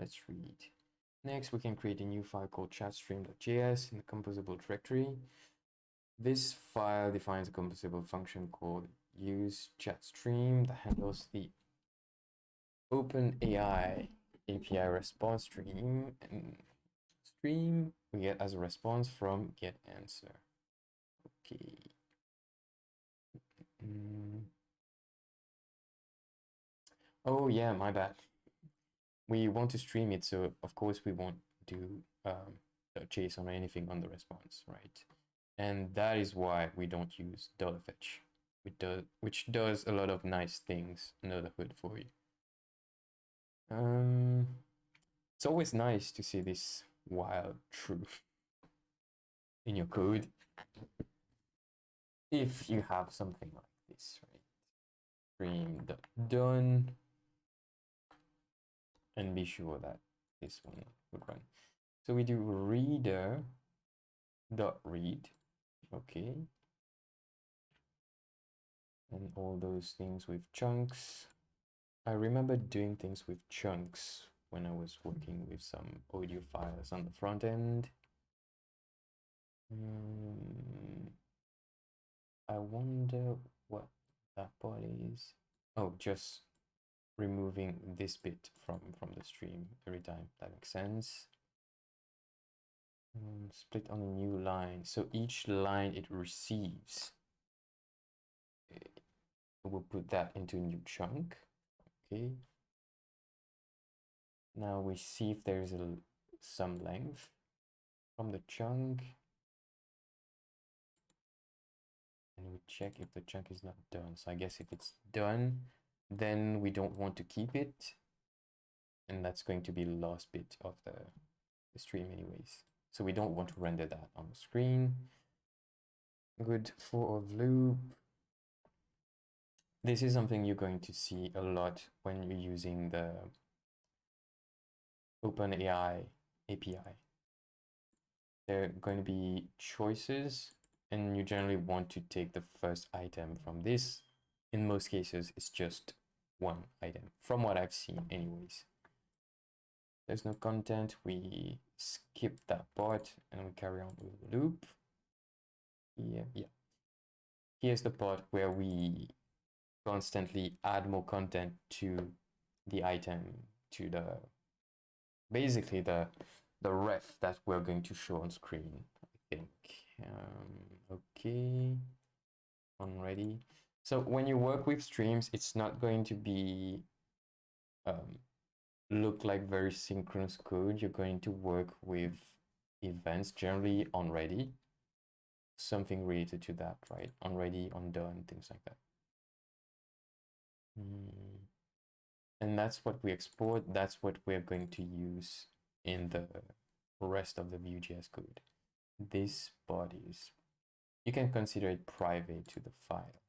Let's read. Next, we can create a new file called chatstream.js in the composable directory. This file defines a composable function called use chatstream that handles the OpenAI API response stream, and stream we get as a response from get answer. Okay. Oh yeah, my bad. We want to stream it, so of course we won't do the JSON or anything on the response, right? And that is why we don't use $fetch, which does a lot of nice things under the hood for you. It's always nice to see this wild truth in your code if you have something like this, right? Stream.done, and be sure that this one would run. So we do reader.read, okay, and all those things with chunks. I remember doing things with chunks when I was working with some audio files on the front end. I wonder what that part is. Oh, just removing this bit from the stream every time. That makes sense. Split on a new line. So each line it receives, we'll put that into a new chunk. Okay. Now we see if there's some length from the chunk. And we check if the chunk is not done. So I guess if it's done, then we don't want to keep it. And that's going to be the last bit of the stream anyways. So we don't want to render that on the screen. Good. For of loop. This is something you're going to see a lot when you're using the OpenAI API. There are going to be choices, and you generally want to take the first item from this. In most cases, it's just one item, from what I've seen anyways. There's no content, we skip that part and we carry on with the loop. Yeah. Here's the part where we constantly add more content to the item, to the basically the ref that we're going to show on screen, I think. Okay, on ready. So when you work with streams, it's not going to be look like very synchronous code. You're going to work with events generally on ready, something related to that, right? On ready, on done, things like that. And that's what we export. That's what we're going to use in the rest of the Vue.js code. This body is, you can consider it private to the file.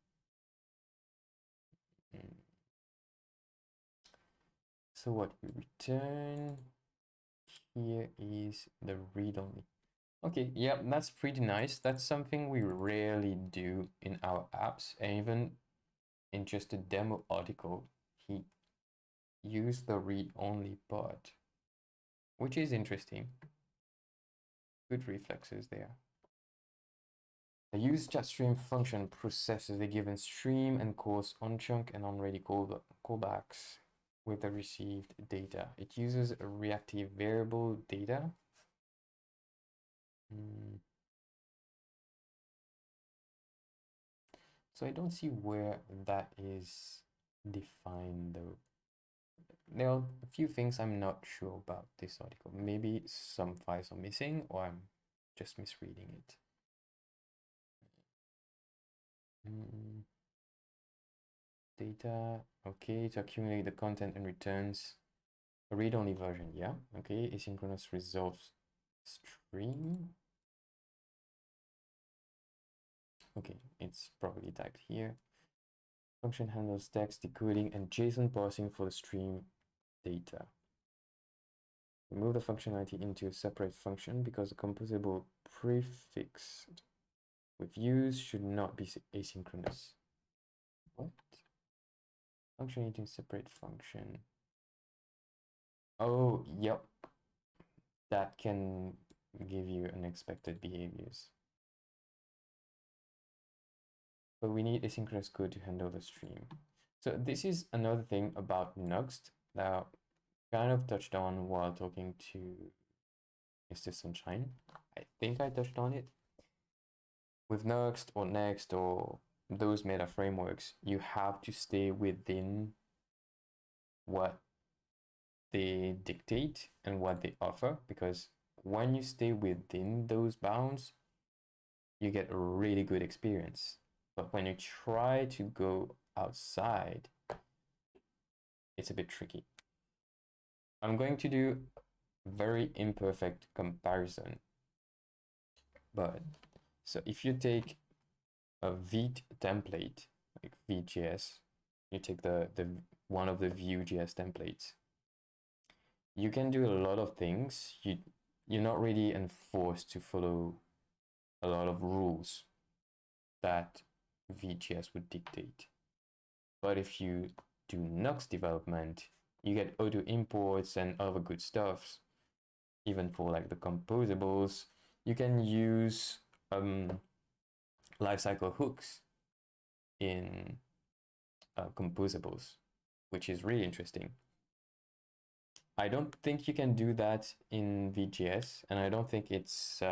So what we return here is the read-only. Okay, yeah, that's pretty nice. That's something we rarely do in our apps. And even in just a demo article, he used the read-only part, which is interesting. Good reflexes there. The use chatstream function processes a given stream and calls onChunk and onReady callbacks with the received data. It uses a reactive variable data. So I don't see where that is defined though. There are a few things I'm not sure about this article. Maybe some files are missing or I'm just misreading it. Data, okay, to accumulate the content and returns a read-only version, yeah, okay, asynchronous resolves stream. Okay, it's probably typed here. Function handles text decoding and JSON parsing for the stream data. Remove the functionality into a separate function because the composable prefix with use should not be asynchronous. What? Function into a separate function. Oh, yep. That can give you unexpected behaviors. But we need asynchronous code to handle the stream. So this is another thing about Nuxt that I kind of touched on while talking to Mr. Sunshine. I think I touched on it. With Nuxt or Next or those meta frameworks, you have to stay within what they dictate and what they offer, because when you stay within those bounds, you get a really good experience. But when you try to go outside, it's a bit tricky. I'm going to do a very imperfect comparison. But so if you take a Vite template, like Vite.js, you take the one of the Vue.js templates, you can do a lot of things. You're not really enforced to follow a lot of rules that Vue.js would dictate. But if you do Nuxt development, you get auto imports and other good stuff. Even for like the composables, you can use lifecycle hooks in composables, which is really interesting. I don't think you can do that in Vue.js, and I don't think it's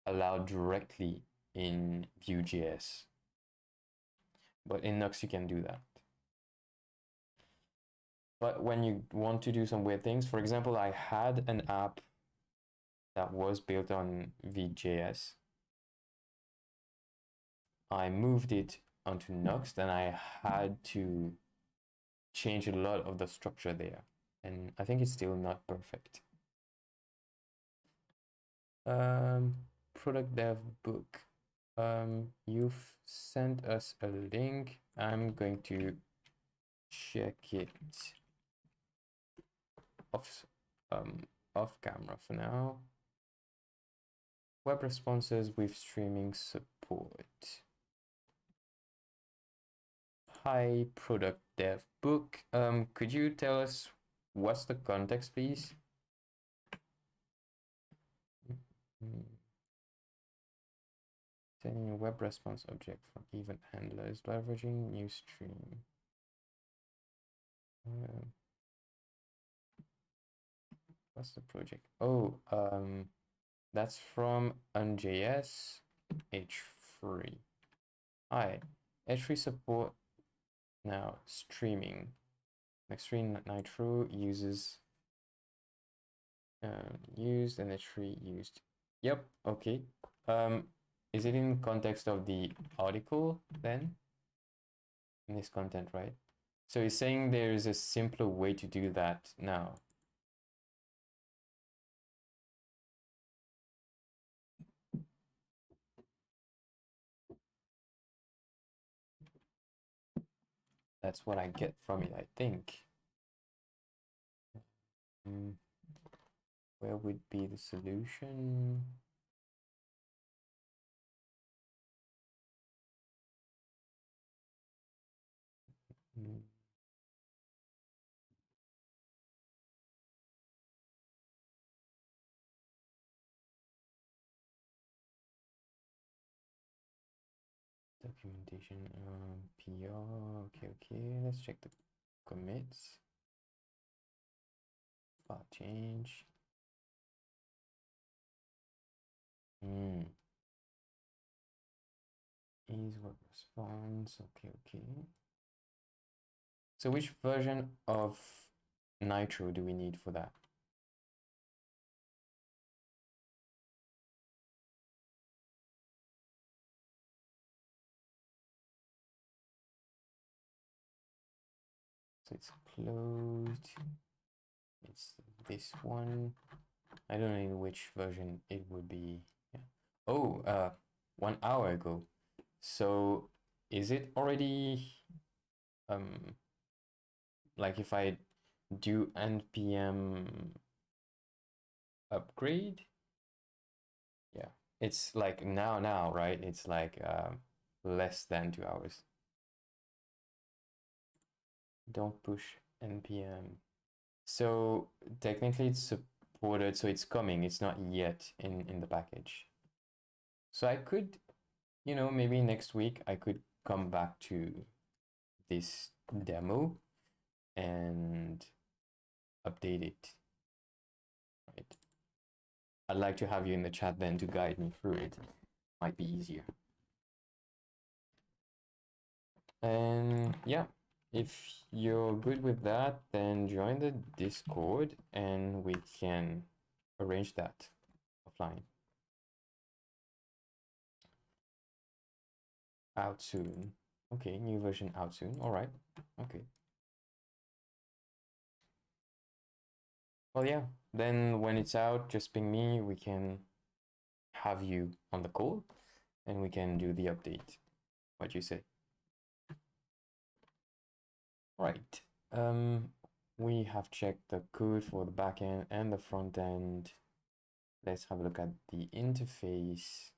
allowed directly in Vue.js. But in Nuxt, you can do that. But when you want to do some weird things, for example, I had an app that was built on Vue.js. I moved it onto Nuxt and I had to change a lot of the structure there. And I think it's still not perfect. Product dev book. You've sent us a link. I'm going to check it off camera for now. Web responses with streaming support. Hi, product dev book. Could you tell us what's the context, please? Sending a web response object from event handlers, leveraging new stream. What's the project? Oh, that's from N.js H3. Hi, H3 support now streaming. X3 Nitro uses used and H3 used. Yep, okay. Is it in context of the article then? In this content, right? So he's saying there is a simpler way to do that now. That's what I get from it, I think. Where would be the solution? Documentation, PR, okay, let's check the commits. File change. Is WordPress. Fonts, okay. So which version of Nitro do we need for that? So it's closed. It's this one. I don't know which version it would be. Yeah. Oh, 1 hour ago. So is it already like if I do npm upgrade? Yeah, it's like now, right? It's like less than 2 hours. Don't push npm. So technically it's supported, so it's coming. It's not yet in the package. So I could, maybe next week I could come back to this demo and update it. Right. I'd like to have you in the chat then to guide me through it. Might be easier. And yeah, if you're good with that, then join the Discord and we can arrange that offline. Out soon. Okay, new version out soon. All right. Okay. Well, yeah. Then when it's out, just ping me. We can have you on the call and we can do the update. What do you say? Right. We have checked the code for the backend and the front end. Let's have a look at the interface.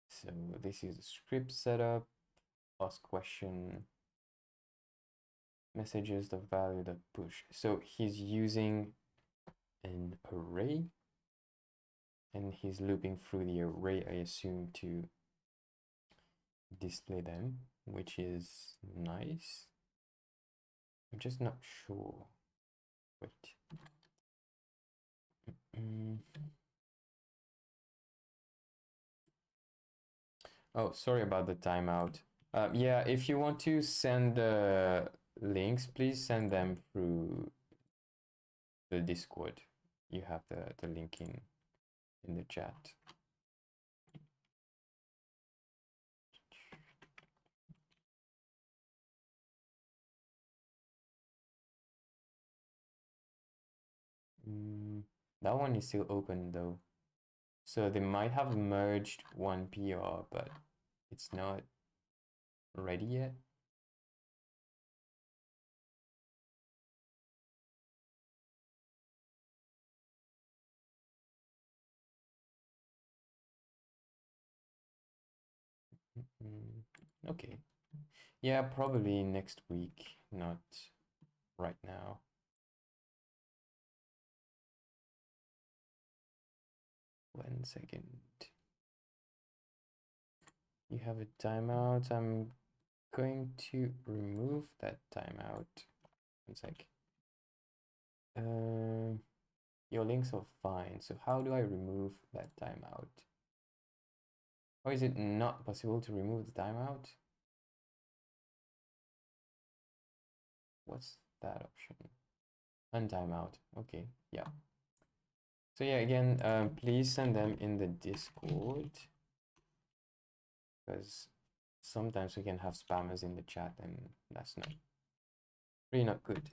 So this is a script setup, ask question, messages, the value, the push. So he's using an array and he's looping through the array, I assume, to display them, which is nice. I'm just not sure. Wait. Oh, sorry about the timeout. Yeah, if you want to send the links, please send them through the Discord. You have the link in the chat. That one is still open though. So they might have merged one PR, but it's not ready yet. Okay. Yeah, probably next week, not right now. One second. You have a timeout. I'm going to remove that timeout. One sec. Your links are fine. So how do I remove that timeout? Or is it not possible to remove the timeout? What's that option? Untimeout. Okay, yeah. So yeah, again, please send them in the Discord because sometimes we can have spammers in the chat and that's not really not good.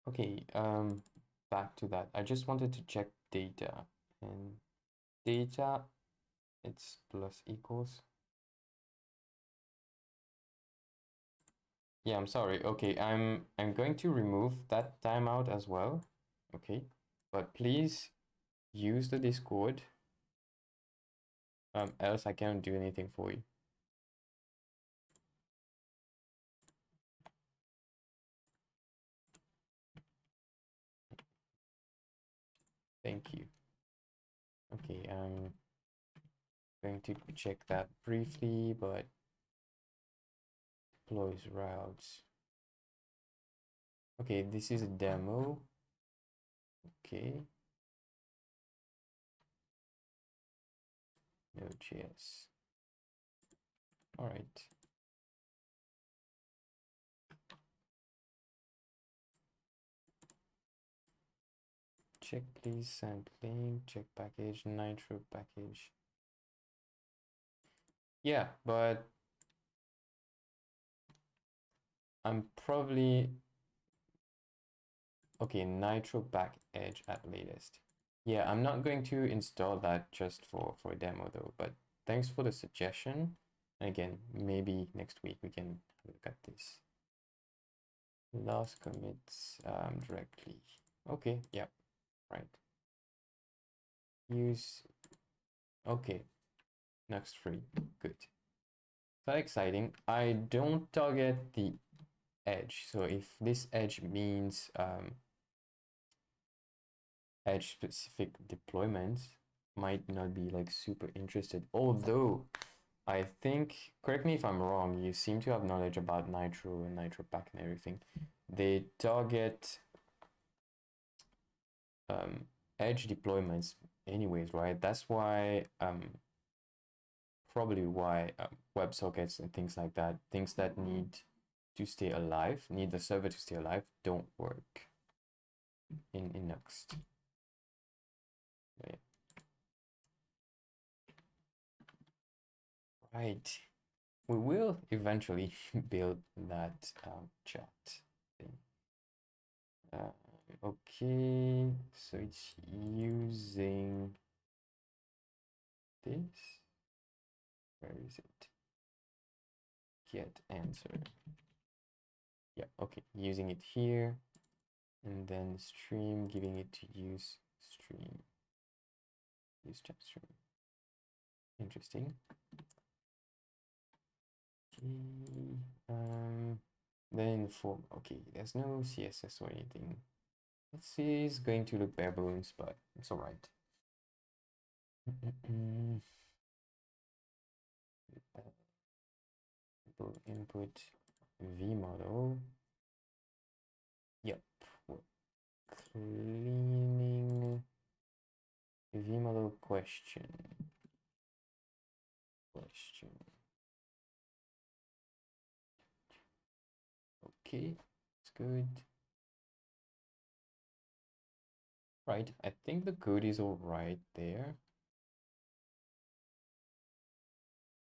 Okay, back to that. I just wanted to check data and data, it's plus equals. Yeah, I'm sorry. Okay, I'm going to remove that timeout as well. Okay, but please use the Discord. Else I can't do anything for you. Thank you. Okay, I'm going to check that briefly, but deploys routes. Okay, this is a demo. Okay. Node.js. All right. Check please, sampling, check package, nitro package. Yeah, but I'm probably, okay, nitro pack edge at latest. Yeah, I'm not going to install that just for a demo though, but thanks for the suggestion. And again, maybe next week we can look at this. Last commits directly. Okay, yeah, right. Use, okay, next free, good. So exciting. I don't target the edge. So if this edge means edge specific deployments, might not be like super interested. Although I think, correct me if I'm wrong, you seem to have knowledge about Nitro and Nitro Pack and everything. They target edge deployments anyways, right? That's why probably why WebSockets and things like that, things that need to stay alive, need the server to stay alive, don't work in Next. Right. We will eventually build that chat thing. Okay, so it's using this. Where is it? Get answer. Yeah, okay, using it here. And then stream, giving it to use stream. Use chat stream. Interesting. Okay. Then for, okay, there's no CSS or anything. This is going to look bare bones, but it's all right. Input V model. Yep, we're cleaning V model question. Okay, it's good. Right, I think the code is all right there.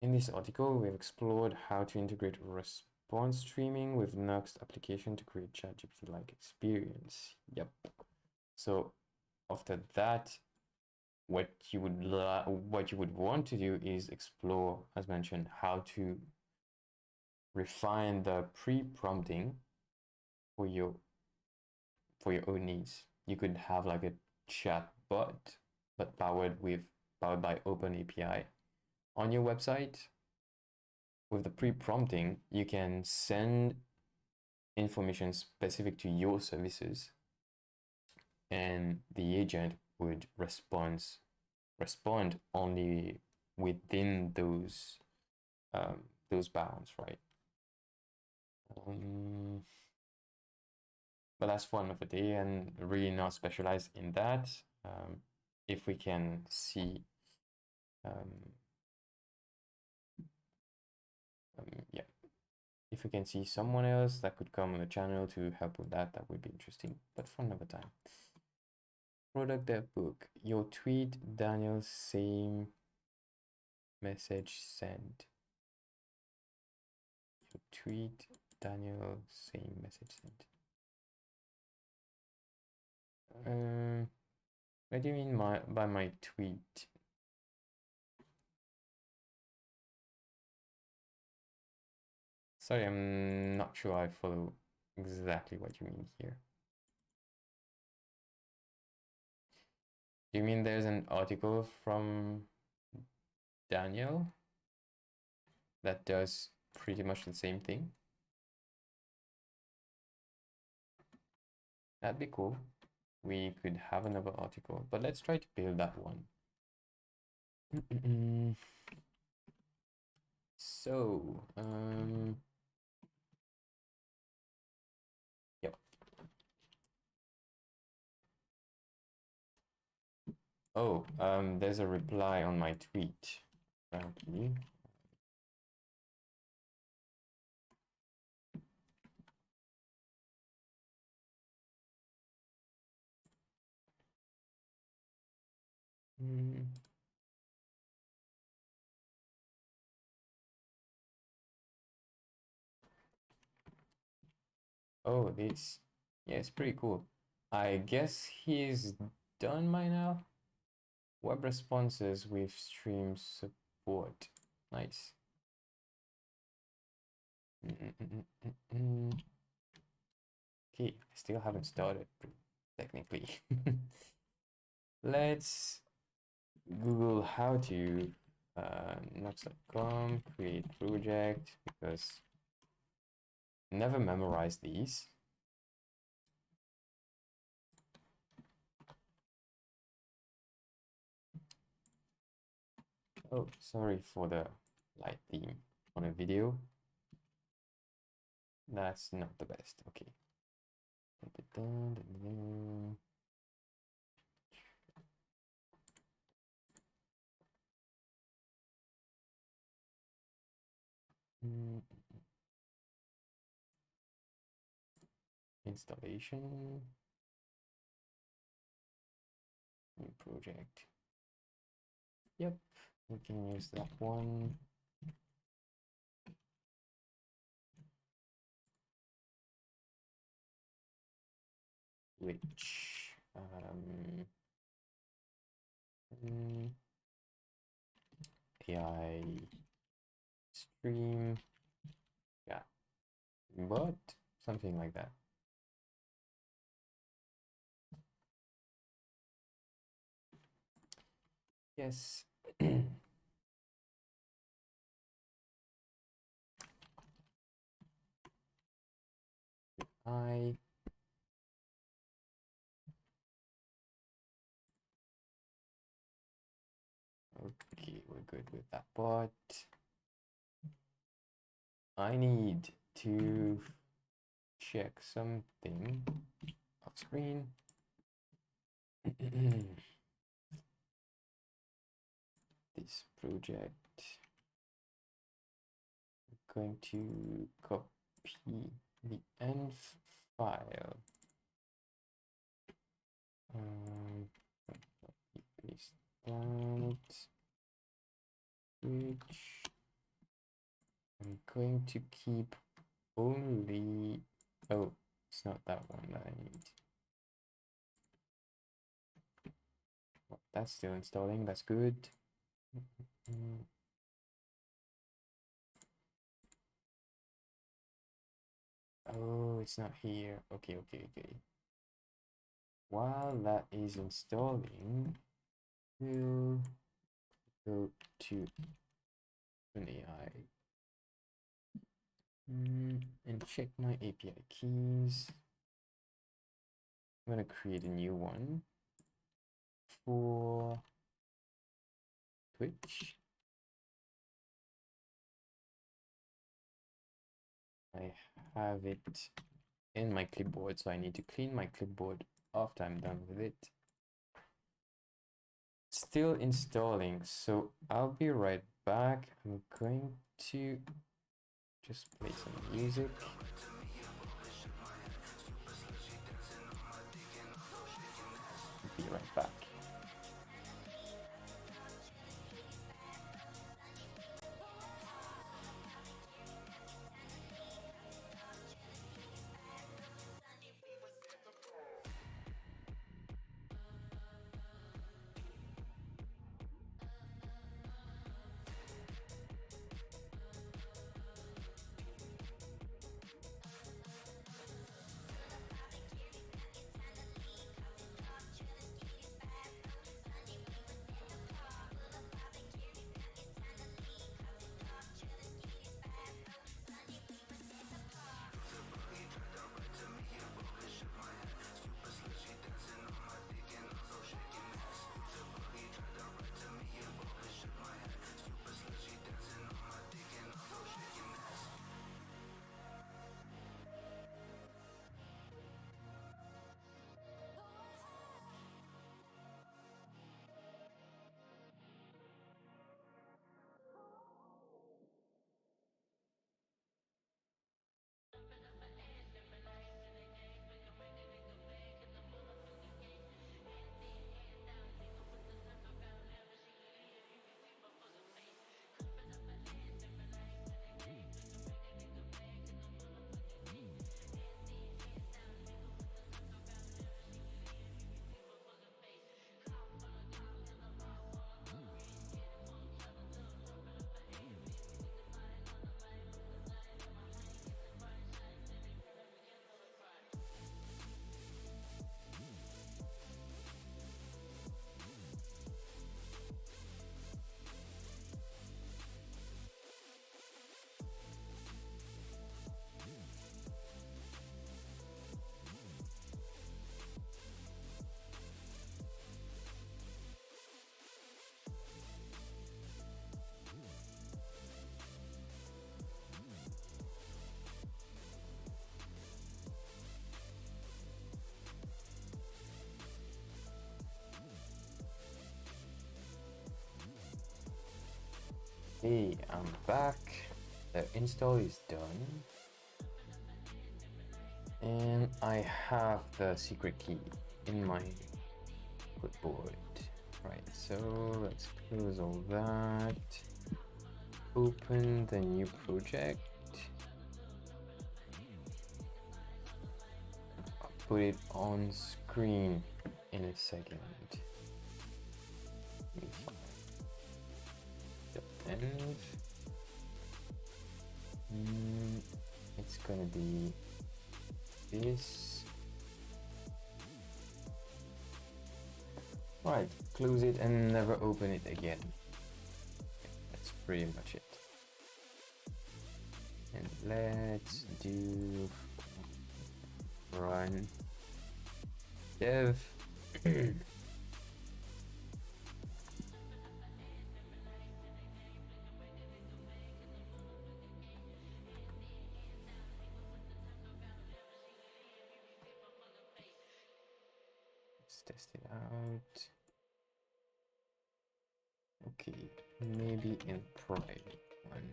In this article, we've explored how to integrate response streaming with Next application to create ChatGPT-like experience. Yep. So after that, what you would want to do is explore, as mentioned, how to refine the pre-prompting for your own needs. You could have like a chat bot, but powered by OpenAI on your website. With the pre-prompting, you can send information specific to your services, and the agent would respond only within those bounds, right? But that's for another day, and really not specialized in that. If we can see, yeah, if we can see someone else that could come on the channel to help with that, that would be interesting. But for another time. Product dev book. Your tweet, Daniel, same message sent. Your tweet, Daniel, same message sent. What do you mean by my tweet? Sorry, I'm not sure I follow exactly what you mean here. Do you mean there's an article from Daniel that does pretty much the same thing? That'd be cool. We could have another article, but let's try to build that one. So, yep. Oh, there's a reply on my tweet, apparently. Mm. Oh, this. Yeah, it's pretty cool. I guess he's done by now. Web responses with stream support. Nice. Okay, I still haven't started, technically. Let's Google how to Nox.com, create project, because never memorize these. Oh, sorry for the light theme on a video. That's not the best. Okay. Installation, new project. Yep, we can use that one. Which AI stream, yeah, but something like that. Yes. I Okay, we're good with that, but I need to check something off screen. This project, I'm going to copy the env file. Paste that. Which I'm going to keep only. Oh, it's not that one that I need. Oh, that's still installing. That's good. Oh, it's not here. Okay. While that is installing, we'll go to OpenAI and check my API keys. I'm going to create a new one for Twitch. I have it in my clipboard, so I need to clean my clipboard after I'm done with it. Still installing, so I'll be right back. I'm going to just play some music. Be right back. Okay, I'm back. The install is done. And I have the secret key in my clipboard. Right, so let's close all that. Open the new project. I'll put it on screen in a second. And it's gonna be this. Right, close it and never open it again. That's pretty much it. And let's do run dev. Let's test it out. Okay, maybe in private one.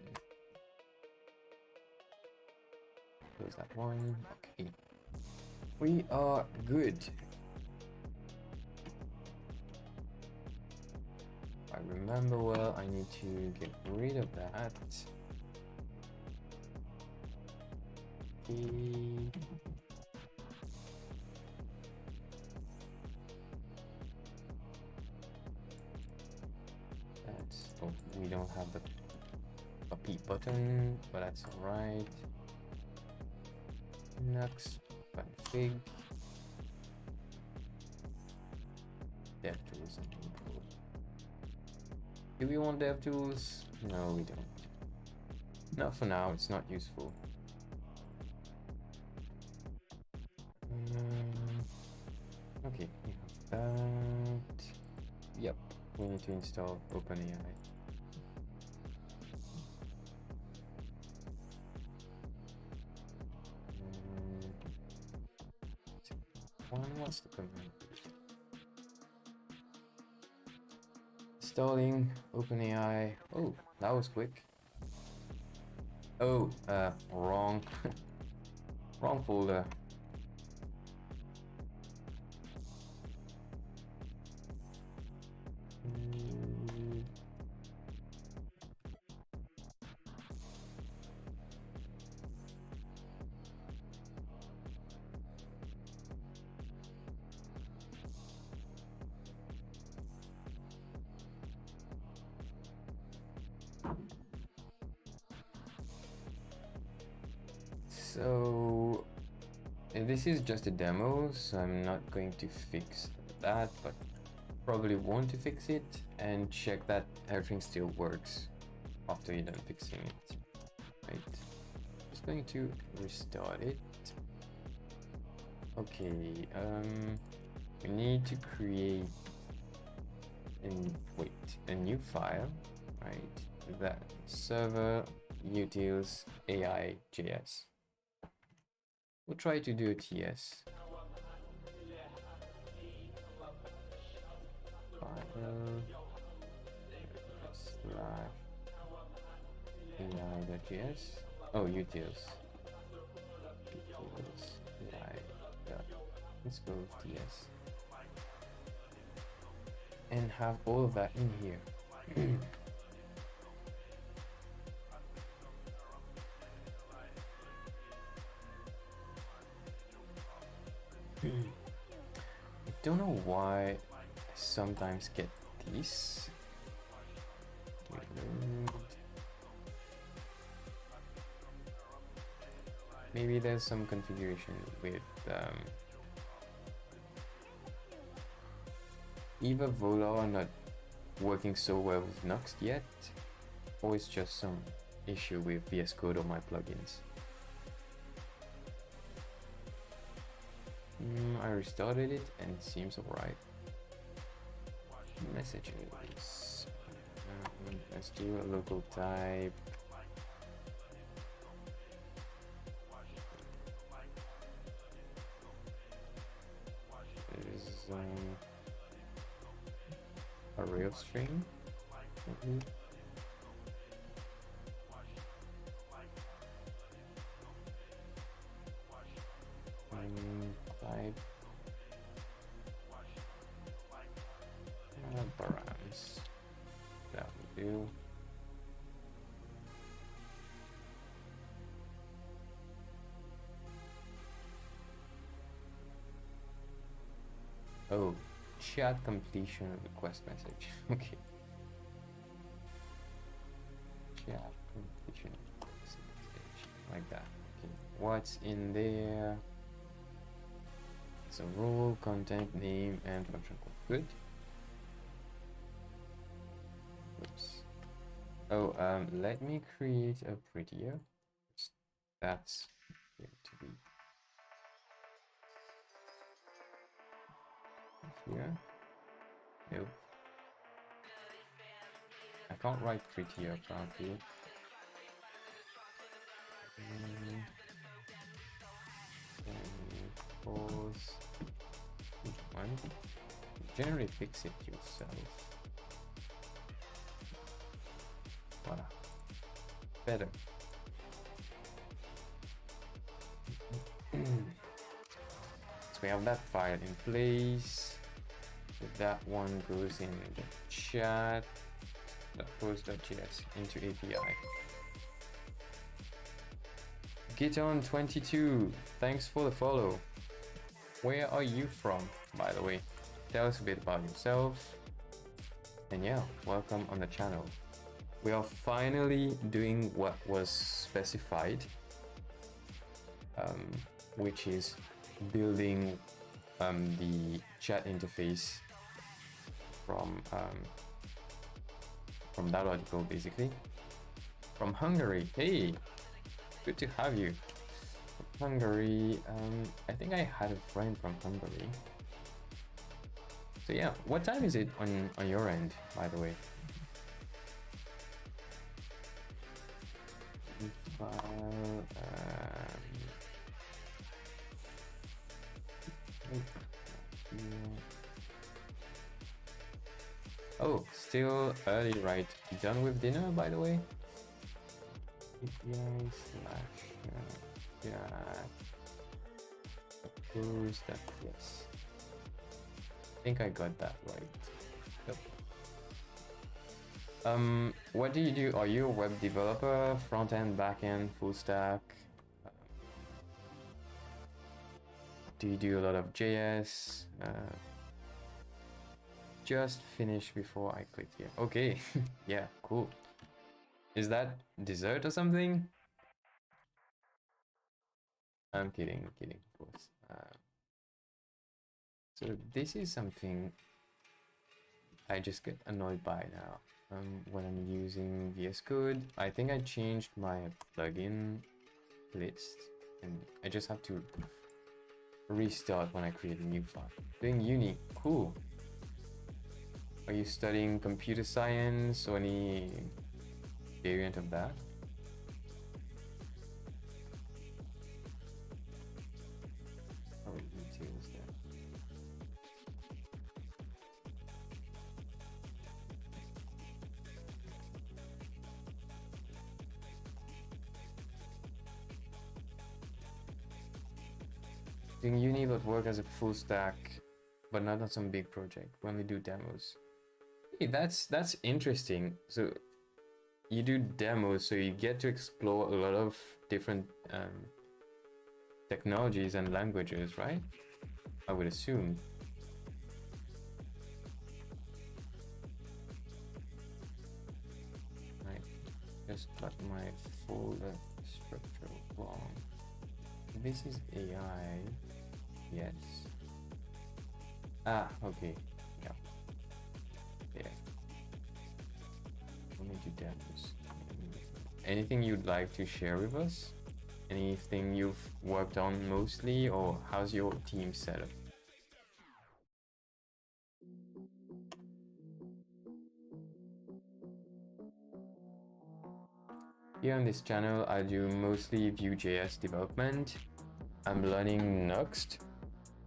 Close that one. Okay, we are good. If I remember well, I need to get rid of that. Okay. Oh, we don't have the copy button, but that's alright. Next, config. DevTools and import. Do we want DevTools? No, we don't. Not for now, it's not useful. Okay, we have that. Yep, we need to install OpenAI. What's the command? Installing OpenAI. Oh, that was quick. Oh, wrong. Wrong folder. So this is just a demo, so I'm not going to fix that, but probably want to fix it and check that everything still works after you're done fixing it. Right, just going to restart it. Okay, we need to create a new file, right? That server utils AI.js. We'll try to do a TS. File slash AI.js. Oh, utils. Let's go with TS. And have all of that in here. I don't know why I sometimes get these. Maybe there's some configuration with either Volar not working so well with Nuxt yet, or it's just some issue with VS Code or my plugins. I restarted it and it seems alright. Messages. Let's do a local type. There's array of string. Oh, chat completion request message. Okay. Chat completion request message. Like that. Okay. What's in there? It's a role, content, name, and function code. Good. Oops. Oh, let me create a prettier. That's going to be here. Nope. I can't write prettier apparently. Pause. Which one? Generally fix it yourself. Voila. Better. So we have that file in place. So that one goes in the chat. That post.js into API. Giton22, thanks for the follow. Where are you from, by the way? Tell us a bit about yourself. And yeah, welcome on the channel. We are finally doing what was specified, which is building the chat interface from that article, basically. From Hungary. Hey, good to have you. From Hungary. I think I had a friend from Hungary. So yeah, what time is it on your end, by the way? File, oh, still early, right? Done with dinner, by the way? API slash suppose that yes. I think I got that right. Yep. What do you do? Are you a web developer, front end, back end, full stack? Do you do a lot of JS? Just finished before I click here. Okay, yeah, cool. Is that dessert or something? I'm kidding, of course. So this is something I just get annoyed by now. When I'm using VS Code, I think I changed my plugin list, and I just have to restart when I create a new file. Doing uni, cool. Are you studying computer science or any variant of that? Oh, details there. Doing uni but work as a full stack, but not on some big project. We only do demos. Hey, that's interesting. So you do demos, so you get to explore a lot of different technologies and languages, right? I would assume. Right. Just got my folder structure wrong. This is AI. Yes. Ah, okay. Yeah. Yeah. Let me do demos. Anything you'd like to share with us? Anything you've worked on mostly, or how's your team set up? Here on this channel, I do mostly Vue.js development. I'm learning Next,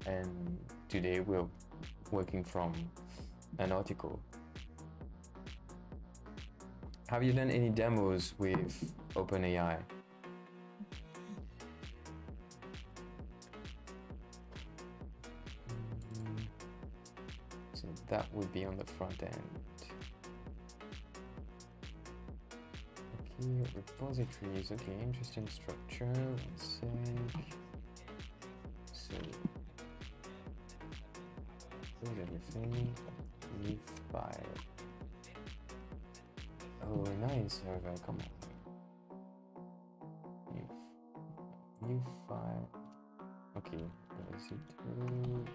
and today we're working from an article. Have you done any demos with OpenAI? So that would be on the front end. Okay, repositories. Okay, interesting structure. One sec. So close everything. New file. Oh, 9 server, come on. New file. Okay, EC2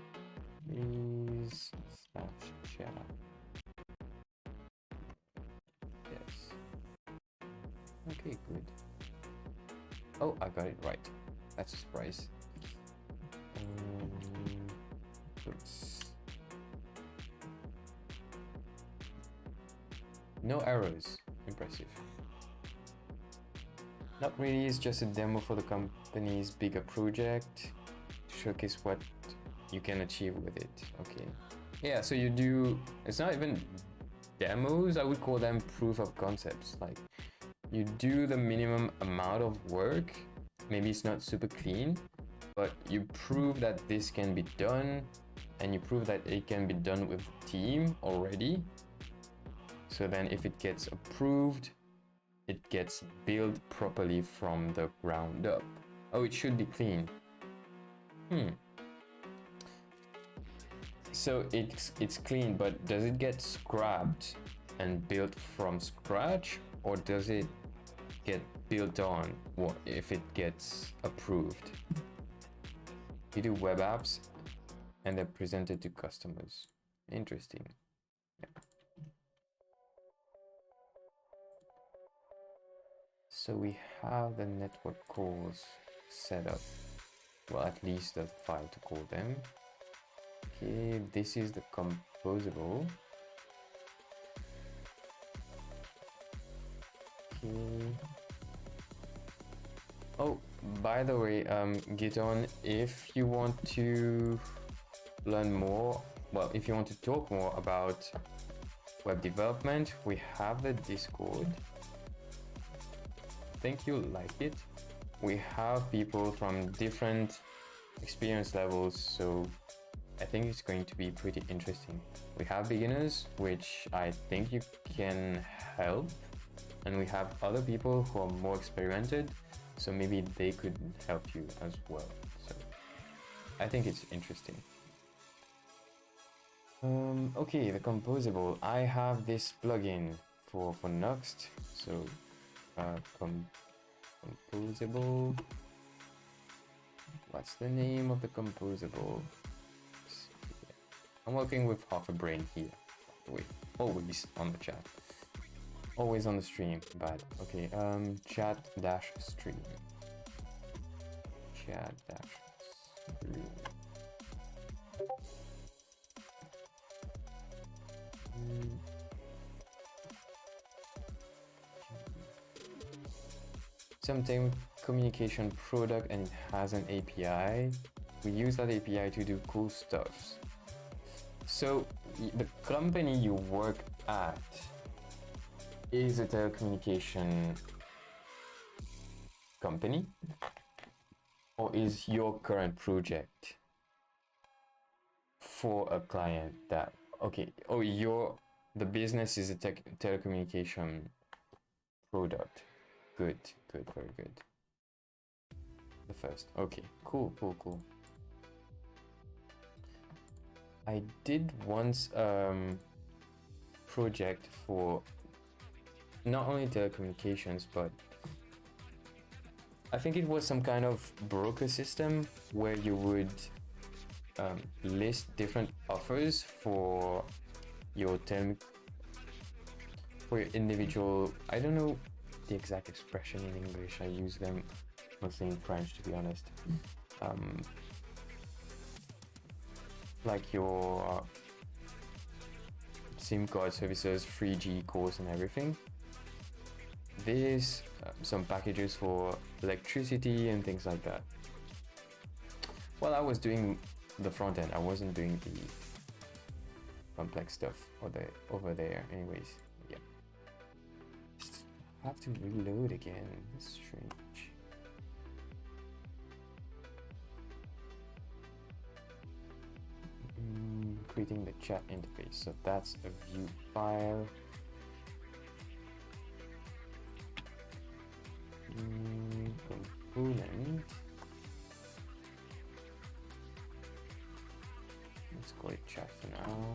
please /share. Yes. Okay, good. Oh, I got it right. That's a surprise. Oops. No errors. Impressive. Not really, it's just a demo for the company's bigger project. Showcase what you can achieve with it. Okay. Yeah, so you do, it's not even demos, I would call them proof of concepts. Like, you do the minimum amount of work. Maybe it's not super clean, but you prove that this can be done, and you prove that it can be done with team already. So then if it gets approved, it gets built properly from the ground up. Oh, it should be clean. So it's clean, but does it get scrapped and built from scratch, or does it get built on what if it gets approved? You do web apps and they're presented to customers. Interesting. Yeah. So we have the network calls set up. Well, at least the file to call them. Okay, this is the composable. Okay. Oh, by the way, Giton, if you want to learn more, well, if you want to talk more about web development, we have the Discord. I think you'll like it. We have people from different experience levels, so I think it's going to be pretty interesting. We have beginners, which I think you can help, and we have other people who are more experimented, so maybe they could help you as well. So I think it's interesting. Okay, the composable. I have this plugin for Nuxt, so composable. What's the name of the composable? I'm working with half a brain here. Wait, always on the chat. Always on the stream. Bad. Okay, chat-stream. Chat-stream. Sometimes communication product and it has an API. We use that API to do cool stuff. So the company you work at is a telecommunication company, or is your current project for a client that, okay, oh, the business is a telecommunication product. Good, very good. The first, okay, cool. I did once project for not only telecommunications, but I think it was some kind of broker system where you would list different offers for your individual, I don't know the exact expression in English, I use them mostly in French to be honest. Like your SIM card services, 3G calls and everything. There's some packages for electricity and things like that. Well, I was doing the front end, I wasn't doing the complex stuff over there anyways. Yeah, just have to reload again. That's strange. Creating the chat interface, so that's a view file. Component. Let's call it chat for now.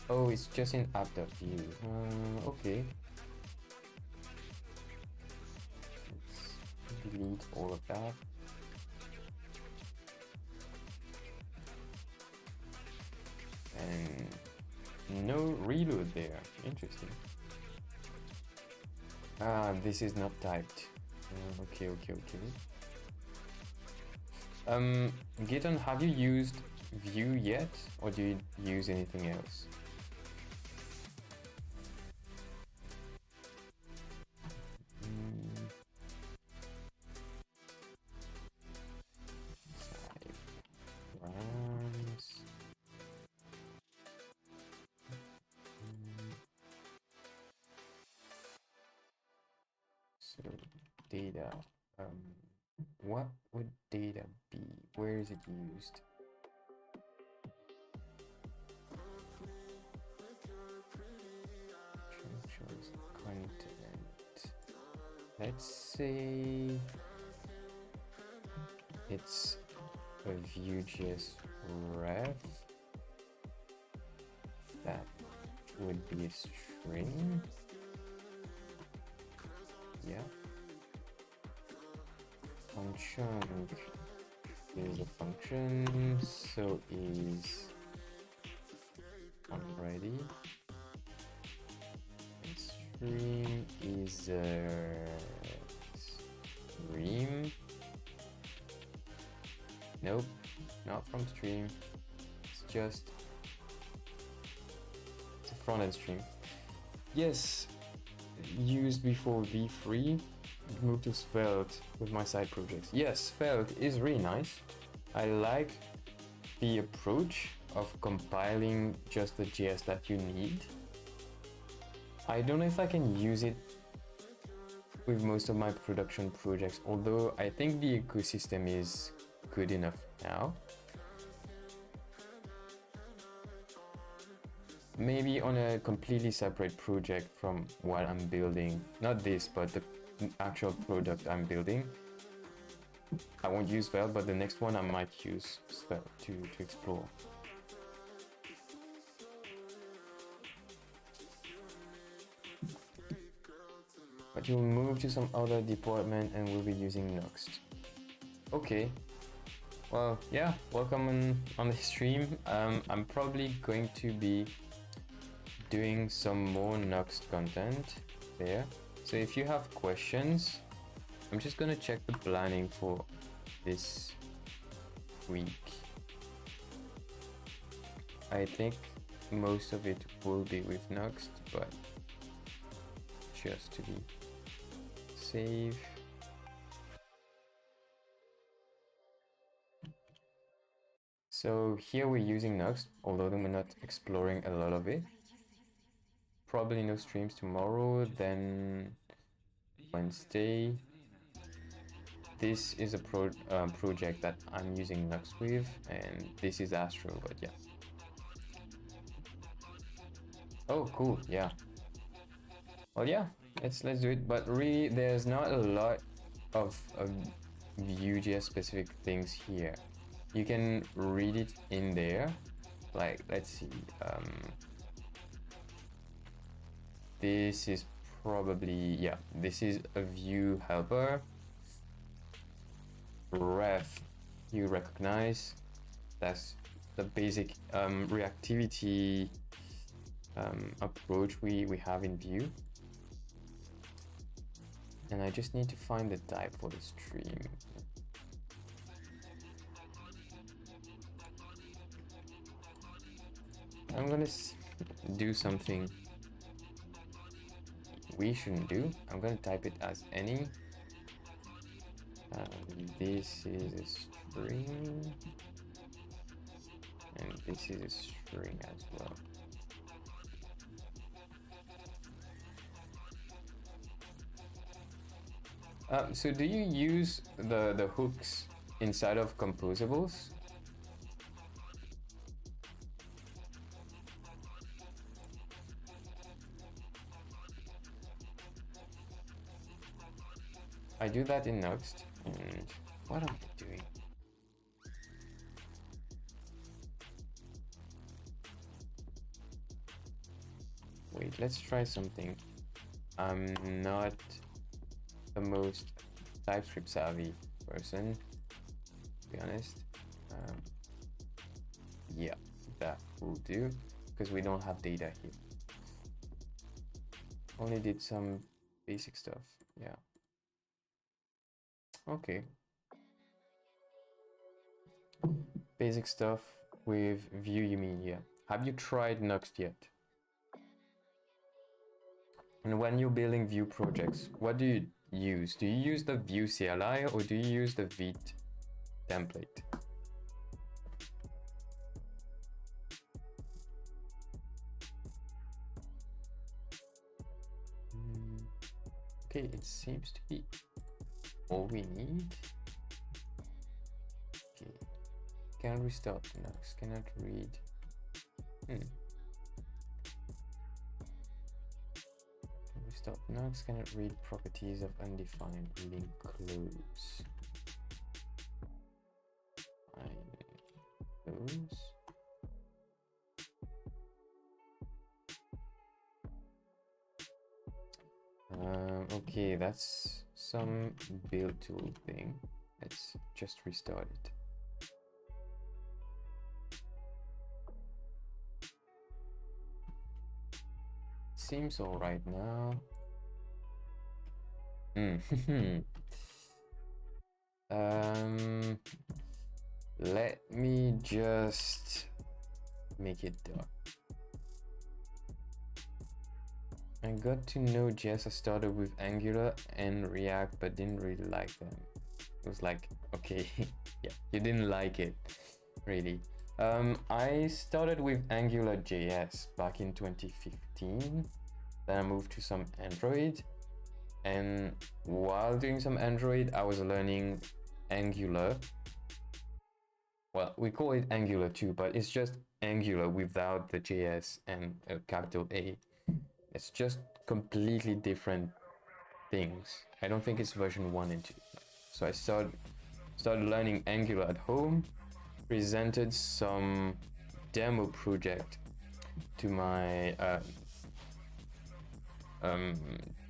Oh, it's just in app.view. Okay. Let's delete all of that. And no reload there. Interesting. Ah, this is not typed. Okay. Giton, have you used Vue yet, or do you use anything else? So data, what would data be? Where is it used? Choose content. Let's say it's a Vue.js ref. That would be a string. Yeah. Function is a function, so is already. And stream is stream. Nope, not from stream. It's just it's a front-end stream. Yes, used before v3. Moved to Svelte with my side projects. Yes, Svelte is really nice. I like the approach of compiling just the JS that you need. I don't know if I can use it with most of my production projects, although I think the ecosystem is good enough now. Maybe on a completely separate project from what I'm building. Not this, but the actual product I'm building. I won't use Svelte, but the next one I might use Svelte to explore. But you'll move to some other department and we'll be using Nuxt. Okay. Well, yeah, welcome on the stream. I'm probably going to be doing some more Nuxt content there. So if you have questions, I'm just gonna check the planning for this week. I think most of it will be with Nuxt, but just to be safe. So here we're using Nuxt, although we're not exploring a lot of it. Probably no streams tomorrow, then Wednesday. This is a project that I'm using Nuxt with, and this is Astro, but yeah. Oh, cool, yeah. Well, yeah, let's do it, but really there's not a lot of Vue.js specific things here. You can read it in there. Like, let's see. This is probably, yeah, this is a Vue helper. Ref, you recognize. That's the basic reactivity approach we have in Vue. And I just need to find the type for the stream. I'm gonna do something we shouldn't do. I'm gonna type it as any. This is a string, and this is a string as well. So do you use the hooks inside of composables? I do that in Nuxt. And what am I doing? Wait, let's try something. I'm not the most TypeScript savvy person, to be honest. Yeah, that will do, because we don't have data here. Only did some basic stuff. Yeah. Okay. Basic stuff with Vue, you mean? Yeah. Have you tried Nuxt yet? And when you're building Vue projects, what do you use? Do you use the Vue CLI or do you use the Vite template? Okay, it seems to be all we need. Okay, can restart Linux, cannot read. Can restart Linux, cannot read properties of undefined link close. Close. Okay, that's some build tool thing. Let's just restart it. Seems all right now. Let me just make it dark. I got to Node.js. I started with Angular and React, but didn't really like them. It was like, okay, yeah, you didn't like it, really. I started with Angular.js back in 2015. Then I moved to some Android. And while doing some Android, I was learning Angular. Well, we call it Angular too, but it's just Angular without the JS and a capital A. It's just completely different things. I don't think it's version 1 and 2. So I started learning Angular at home, presented some demo project to my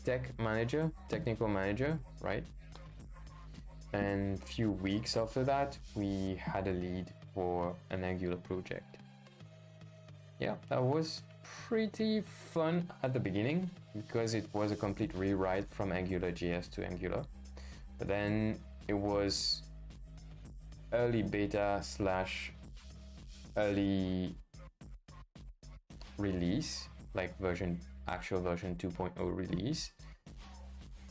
technical manager, right? And a few weeks after that, we had a lead for an Angular project. Yeah, that was pretty fun at the beginning because it was a complete rewrite from Angular.js to Angular. But then it was early beta / early release, like actual version 2.0 release.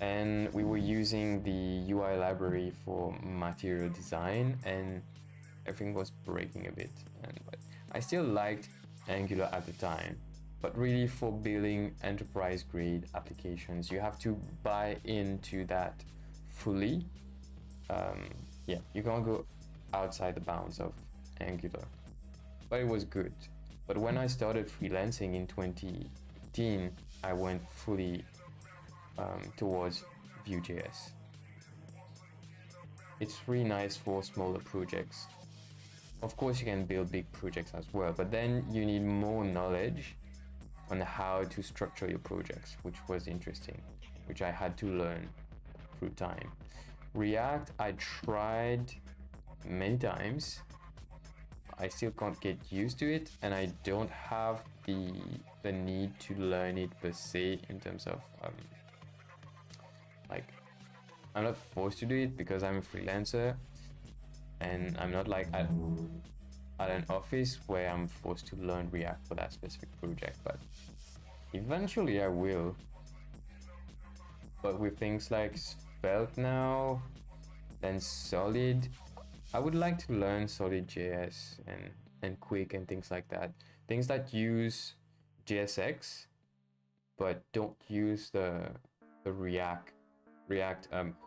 And we were using the UI library for material design, and everything was breaking a bit. But I still liked Angular at the time, but really for building enterprise grade applications, you have to buy into that fully. Yeah, you can't go outside the bounds of Angular, but it was good. But when I started freelancing in 2018, I went fully towards Vue.js. It's really nice for smaller projects. Of course, you can build big projects as well, but then you need more knowledge on how to structure your projects, which was interesting, which I had to learn through time. React, I tried many times. I still can't get used to it, and I don't have the need to learn it per se in terms of like, I'm not forced to do it because I'm a freelancer, and I'm not like at an office where I'm forced to learn React for that specific project. But eventually I will. But with things like Svelte now, then Solid, I would like to learn Solid.js and Quick and things like that. Things that use JSX, but don't use the React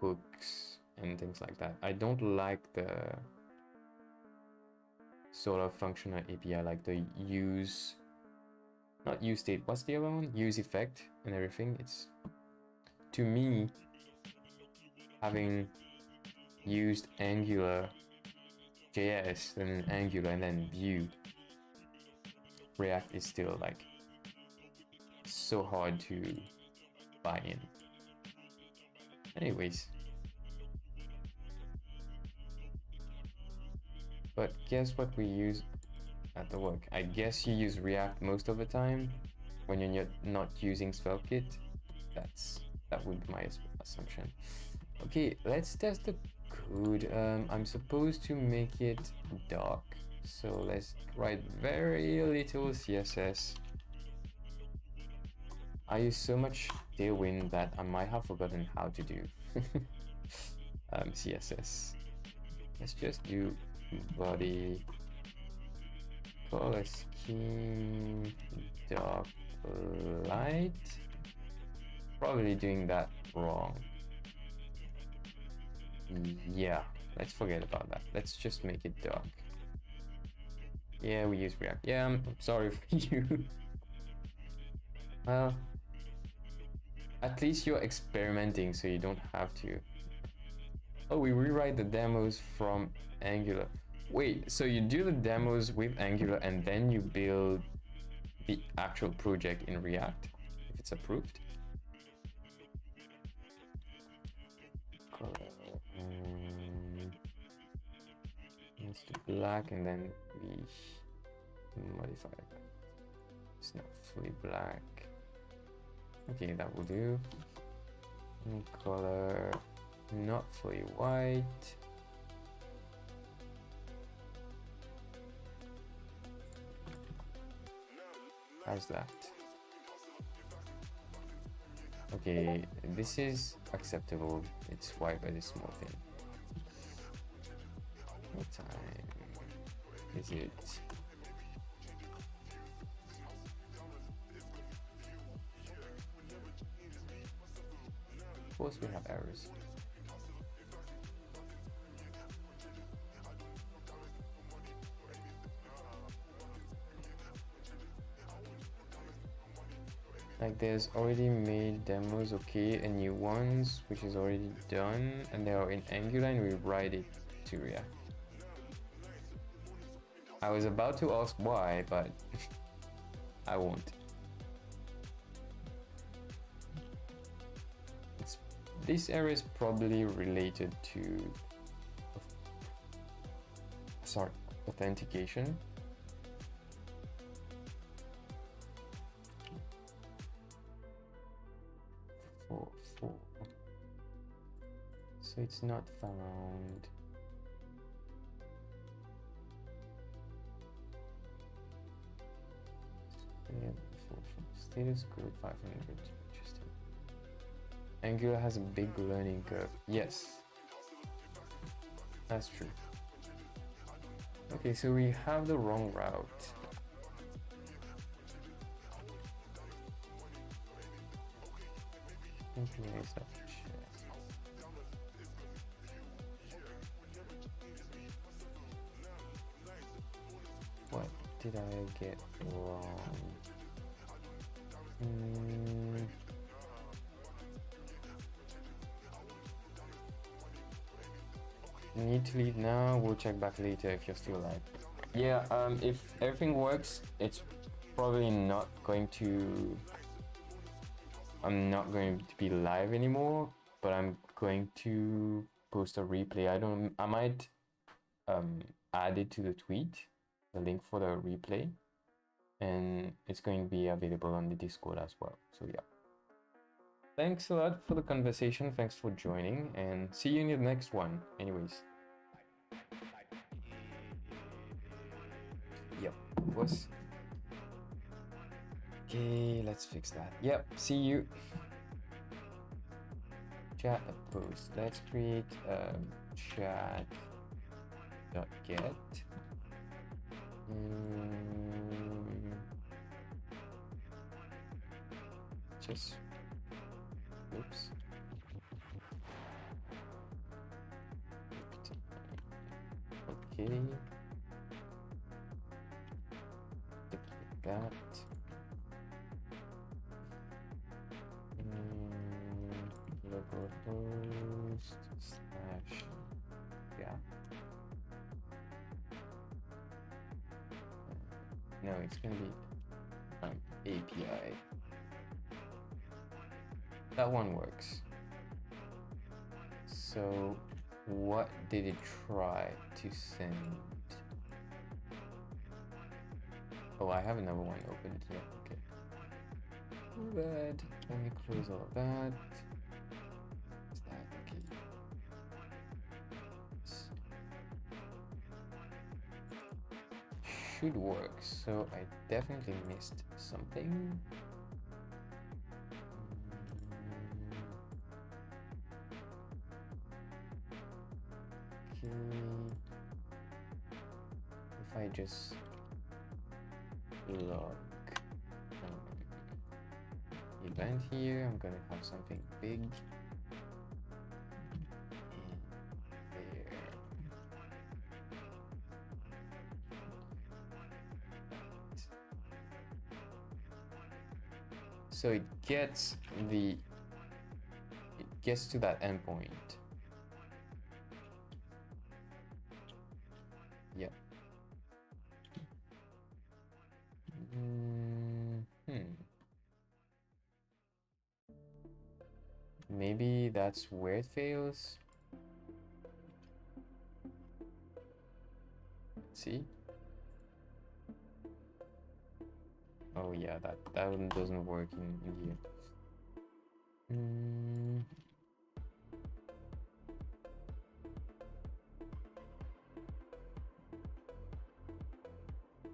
hooks and things like that. I don't like the sort of functional API like the not use state, what's the other one? Use effect and everything. It's, to me, having used Angular JS and Angular and then Vue, React is still like so hard to buy in. Anyways, but guess what we use at the work? I guess you use React most of the time when you're not using SvelteKit. That would be my assumption. Okay, let's test the code. I'm supposed to make it dark, so let's write very little CSS. I use so much Tailwind that I might have forgotten how to do CSS. Let's just do body color scheme dark light. Probably doing that wrong. Yeah, let's forget about that. Let's just make it dark. Yeah, we use React. Yeah, I'm sorry for you. Well, at least you're experimenting, so you don't have to. Oh, we rewrite the demos from Angular. Wait, so you do the demos with Angular and then you build the actual project in React if it's approved? Let's do black and then we modify it. It's not fully black. Okay, that will do. And color not fully white. How's that? Okay, this is acceptable. It's white, but it's small thing. What time is it? Of course we have errors. Like there's already made demos, okay, and new ones, which is already done, and they are in Angular, and we write it to React. I was about to ask why, but I won't. This error is probably related to, authentication. So it's not found. Yeah, status code 500. Interesting. Angular has a big learning curve. Yes, that's true. Okay, so we have the wrong route. What did I get wrong? Need to leave now. We'll check back later if you're still alive. Yeah, if everything works, it's probably not going to. I'm not going to be live anymore, but I'm going to post a replay. I might add it to the tweet, the link for the replay, and it's going to be available on the Discord as well. So yeah. Thanks a lot for the conversation. Thanks for joining, and see you in the next one. Anyways. Yep, it was. Okay, let's fix that. Yep, see you. Chat a post. Let's create chat.get. Just oops. Okay. Duplicate that. Local host / No, it's gonna be API. That one works. So what did it try to send? Oh, I have another one opened here. Okay. But let me close all of that. What's that? Okay. Should work. So I definitely missed something. Okay. If I just log event here, I'm gonna have something big. And there. So it gets to that endpoint. Yep. Maybe that's where it fails. Let's see. Oh yeah, that one doesn't work in here.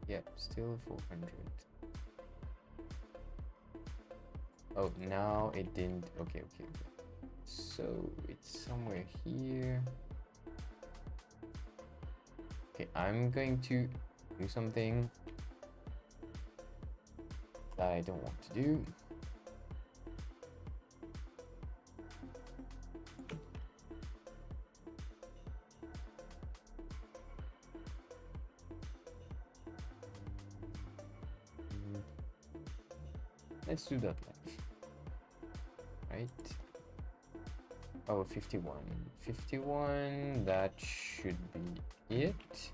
Yep, still 400. Oh, now it didn't. Okay. So it's somewhere here. Okay, I'm going to do something that I don't want to do. Let's do that live. Right? Oh, 51. 51, that should be it.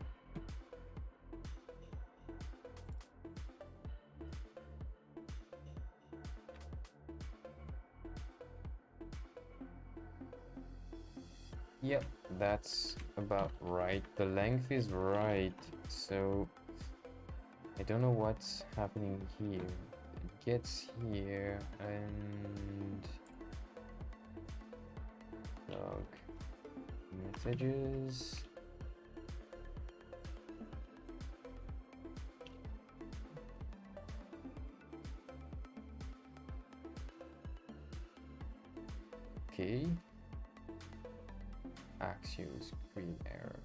Yep, that's about right. The length is right, so I don't know what's happening here. It gets here and log messages. Okay. Axios screen error.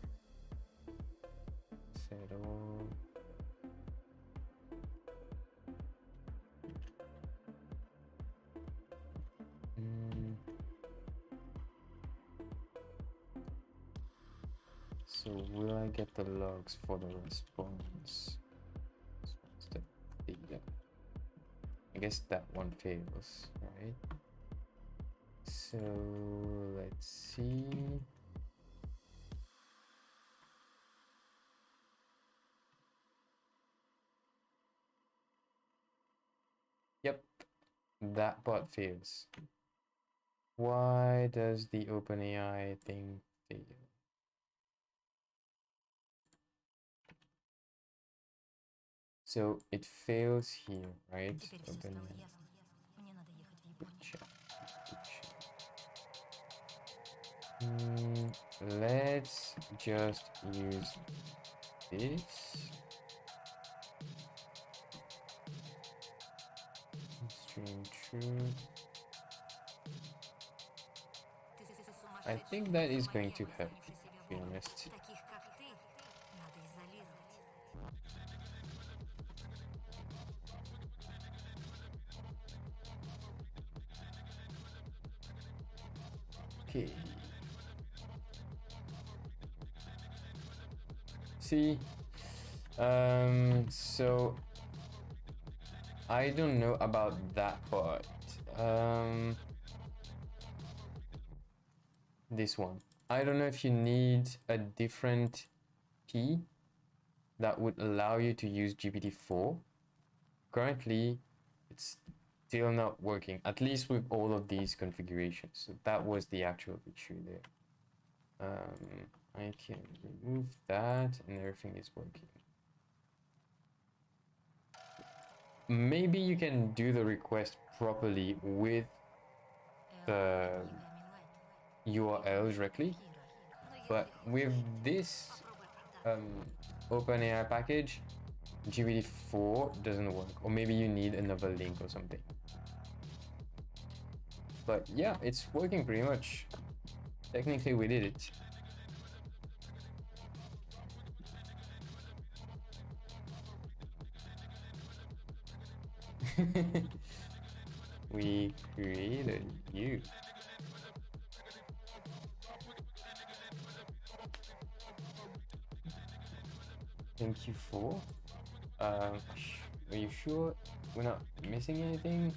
Settle. So will I get the logs for the response? What's the data? I guess that one fails, right? So let's see. Yep, that bot fails. Why does the OpenAI thing fail? So it fails here, right? OpenAI. Let's just use this. Stream true. I think that is going to help, to be honest. Okay. See, so I don't know about that part. This one. I don't know if you need a different key that would allow you to use GPT-4. Currently, it's still not working, at least with all of these configurations. So that was the actual issue there. I can remove that and everything is working. Maybe you can do the request properly with the URL directly, but with this OpenAI package, GPT-4 doesn't work, or maybe you need another link or something. But yeah, it's working pretty much. Technically, we did it. We created you. Thank you for. Are you sure we're not missing anything?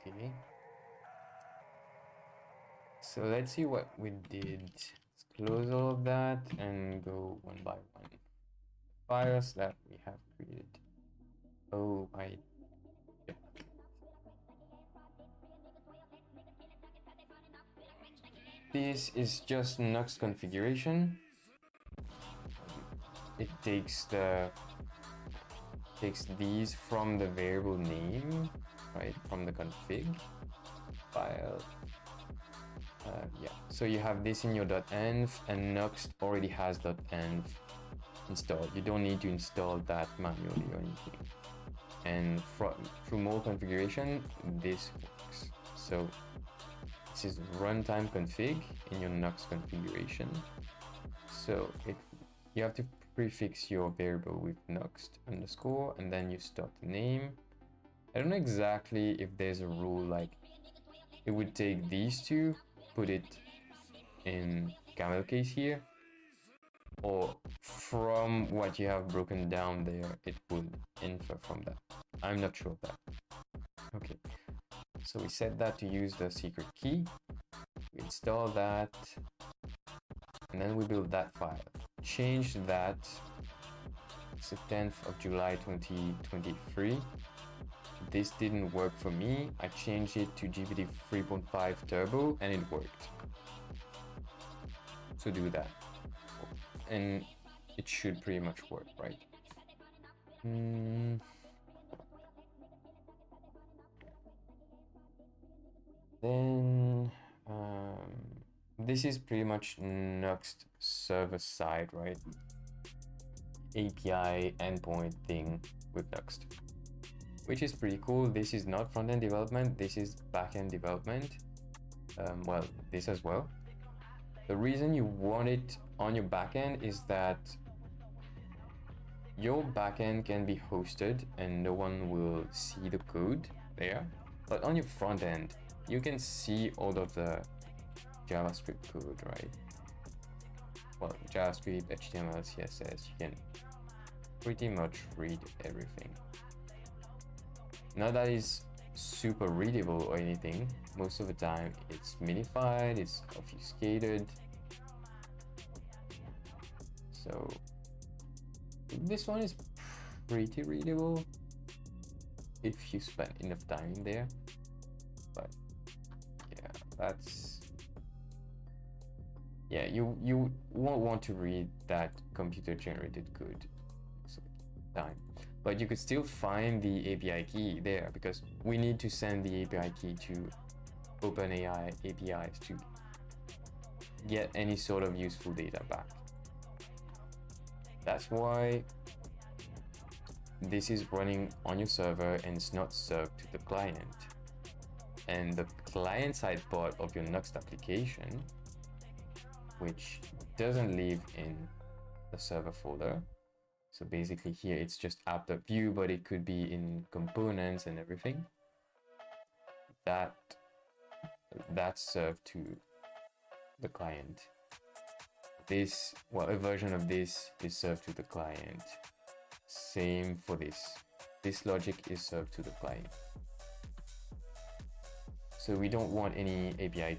Okay. So let's see what we did. Let's close all of that and go one by one. Files that we have created. Oh, yep. This is just Nuxt configuration. It takes these from the variable name, right, from the config file. Yeah, so you have this in your .env, and Nuxt already has .env installed. You don't need to install that manually or anything. And through more configuration, this works. So this is runtime config in your Nuxt configuration. So you have to prefix your variable with Nuxt underscore, and then you start the name. I don't know exactly if there's a rule like it would take these two, put it in camel case here, or from what you have broken down there, it would infer from that. I'm not sure of that. Okay, so we set that to use the secret key. We install that, and then we build that file. Change that. It's the 10th of July 2023. This didn't work for me. I changed it to GPT 3.5 Turbo and it worked. So do that. And it should pretty much work, right? Then this is pretty much Nuxt server side, right? API endpoint thing with Nuxt, which is pretty cool. This is not front-end development, this is back-end development. Well, this as well. The reason you want it on your backend is that your backend can be hosted and no one will see the code there. But on your front end, you can see all of the JavaScript code, right? Well, JavaScript, HTML, CSS, you can pretty much read everything. Not that it's super readable or anything. Most of the time it's minified, it's obfuscated. So this one is pretty readable if you spend enough time in there. But yeah, you won't want to read that computer generated code time. But you could still find the API key there because we need to send the API key to OpenAI APIs to get any sort of useful data back. That's why this is running on your server and it's not served to the client. And the client-side part of your Nuxt application, which doesn't live in the server folder. So basically here it's just app.view, but it could be in components and everything. That's served to the client. This, well, a version of this is served to the client. Same for this. this logic is served to the client. So we don't want any API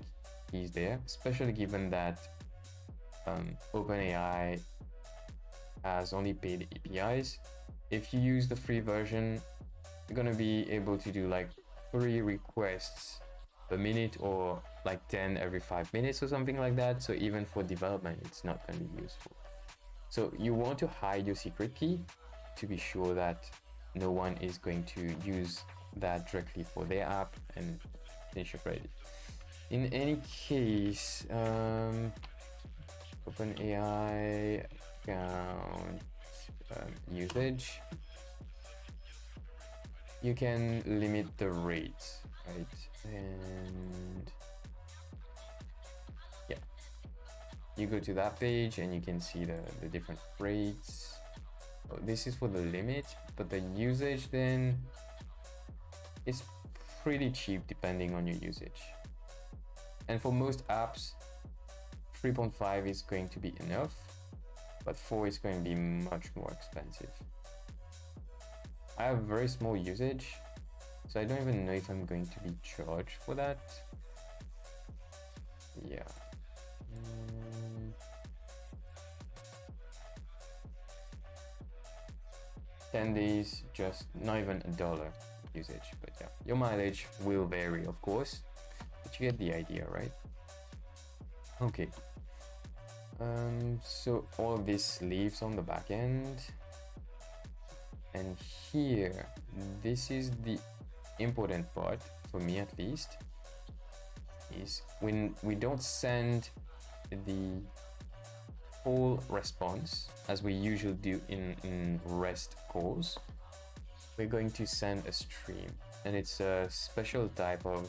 keys there, especially given that OpenAI has only paid APIs. If you use the free version, you're gonna be able to do like 3 requests per minute, or like 10 every 5 minutes or something like that. So even for development, it's not gonna be useful. So you want to hide your secret key to be sure that no one is going to use that directly for their app and finish your project. In any case, OpenAI account usage, you can limit the rate, right? And yeah, you go to that page and you can see the different rates. Oh, this is for the limit, but the usage then is pretty cheap depending on your usage. And for most apps, 3.5 is going to be enough, but 4 is going to be much more expensive. I have very small usage, so I don't even know if I'm going to be charged for that. Yeah. 10 days, just not even $1 usage, but yeah, your mileage will vary, of course, but you get the idea, right? Okay. So all of this leaves on the back end, and here, this is the important part for me, at least, is when we don't send the whole response as we usually do in REST calls. We're going to send a stream, and it's a special type of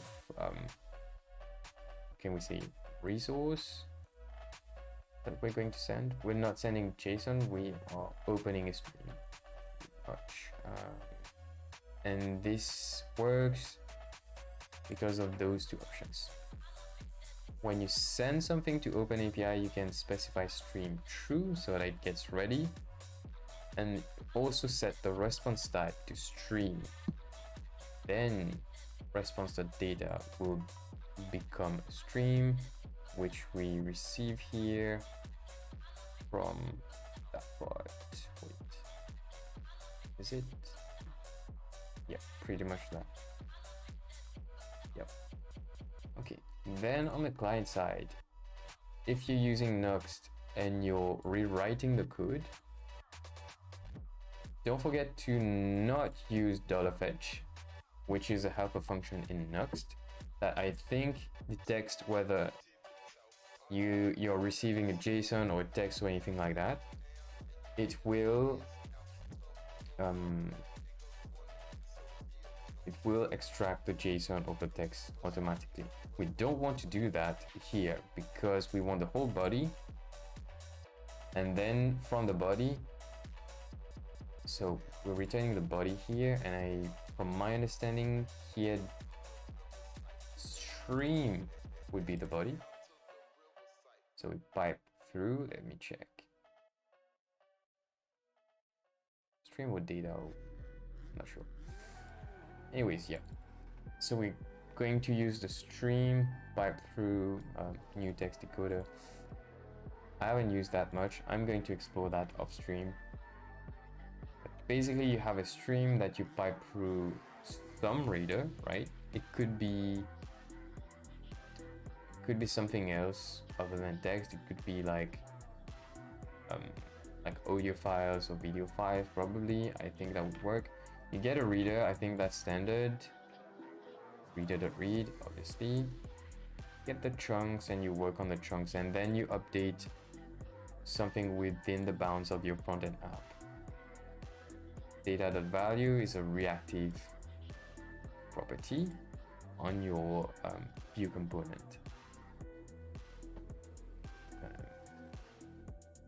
can we say resource that we're going to send. We're not sending JSON, we are opening a stream. And this works because of those two options. When you send something to OpenAPI, you can specify stream true so that it gets ready, and also set the response type to stream. Then response.data will become a stream, which we receive here from that part. Wait, is it? Yeah, pretty much that. Yep. Okay, then on the client side, if you're using Nuxt and you're rewriting the code, don't forget to not use $fetch, which is a helper function in Nuxt that I think detects whether you're receiving a JSON or a text or anything like that. It will extract the JSON or the text automatically. We don't want to do that here because we want the whole body, and then from the body, so we're returning the body here, and from my understanding here, stream would be the body. So we pipe through, let me check. Stream with data, I'm not sure. Anyways, yeah. So we're going to use the stream pipe through new text decoder. I haven't used that much. I'm going to explore that upstream. But basically, you have a stream that you pipe through some reader, right? It could be something else other than text. It could be like audio files or video files, probably. I think that would work. You get a reader, I think that's standard. Reader.read, obviously. Get the chunks and you work on the chunks, and then you update something within the bounds of your front-end app. Data.value is a reactive property on your view component.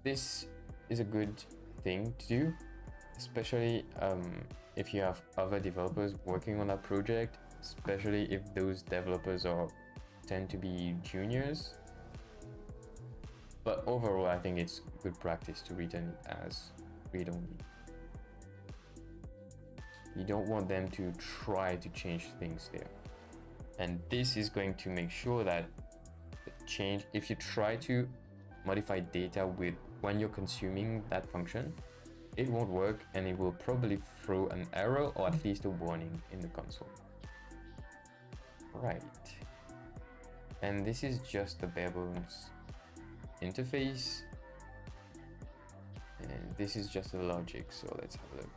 This is a good thing to do, especially if you have other developers working on that project, especially if those developers tend to be juniors. But overall, I think it's good practice to return it as read-only. You don't want them to try to change things there. And this is going to make sure that the change, if you try to modify data with when you're consuming that function, it won't work and it will probably throw an error or at least a warning in the console. Right. And this is just the bare bones interface. And this is just the logic. So let's have a look.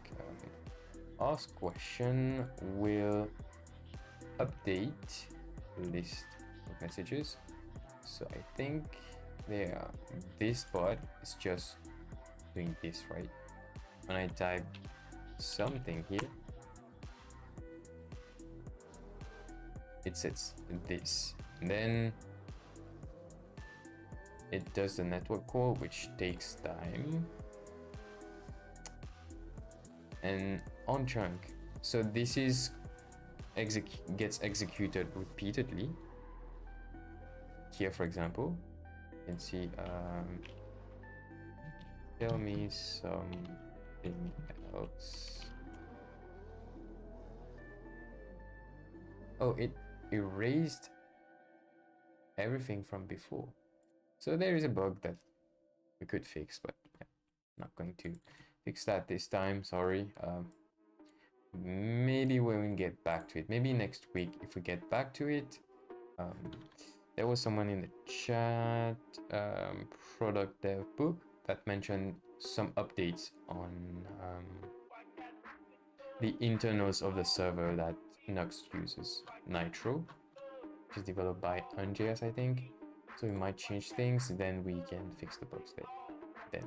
Ask question will update list of messages. So I think there, this bot is just doing this, right? When I type something here, it says this. And then it does the network call, which takes time. And on chunk, so this is gets executed repeatedly. Here, for example, you can see tell me something else. Oh, it erased everything from before. So there is a bug that we could fix, but yeah, not going to fix that this time, sorry. Maybe when we get back to it, maybe next week if we get back to it. There was someone in the chat, product dev book, that mentioned some updates on the internals of the server that Nux uses, Nitro, which is developed by NJS, I think. So we might change things, then we can fix the bugs there. Then,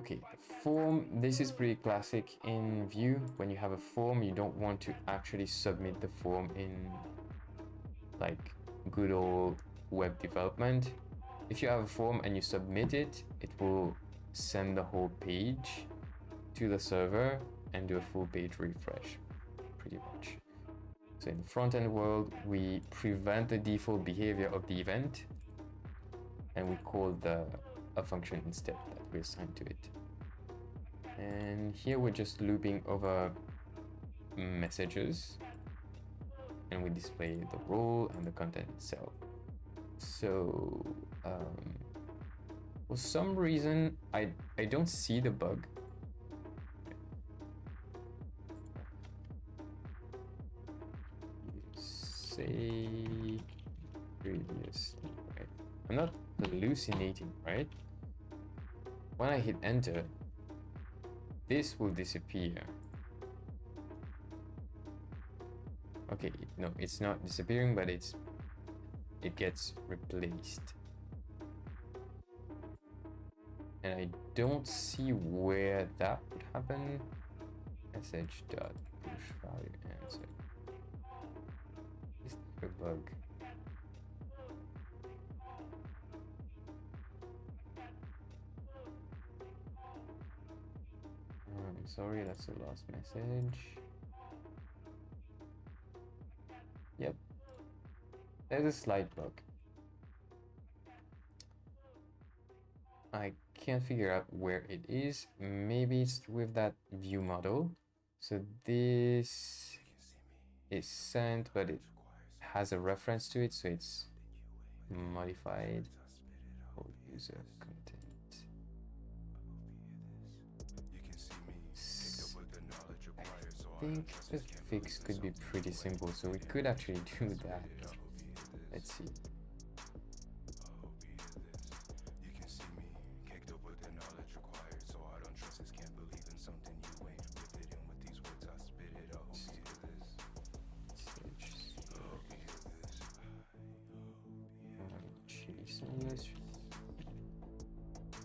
okay, the form. This is pretty classic in Vue. When you have a form, you don't want to actually submit the form in like good old web development. If you have a form and you submit it, it will send the whole page to the server and do a full page refresh, pretty much. So in the front-end world, we prevent the default behavior of the event, and we call a function instead that we assign to it. And here we're just looping over messages, and we display the role and the content itself. So for some reason, I don't see the bug. Say previously, right? I'm not hallucinating, right? When I hit enter, this will disappear. Okay, no, it's not disappearing, but it gets replaced. And I don't see where that would happen. Message dot push value answer. Is there a bug? I'm sorry, that's the last message. Yep, there's a slight bug. I can't figure out where it is. Maybe it's with that view model. So this is sent, but it has a reference to it, so it's modified. User content. I think the fix could be pretty simple, so we could actually do that. Let's see.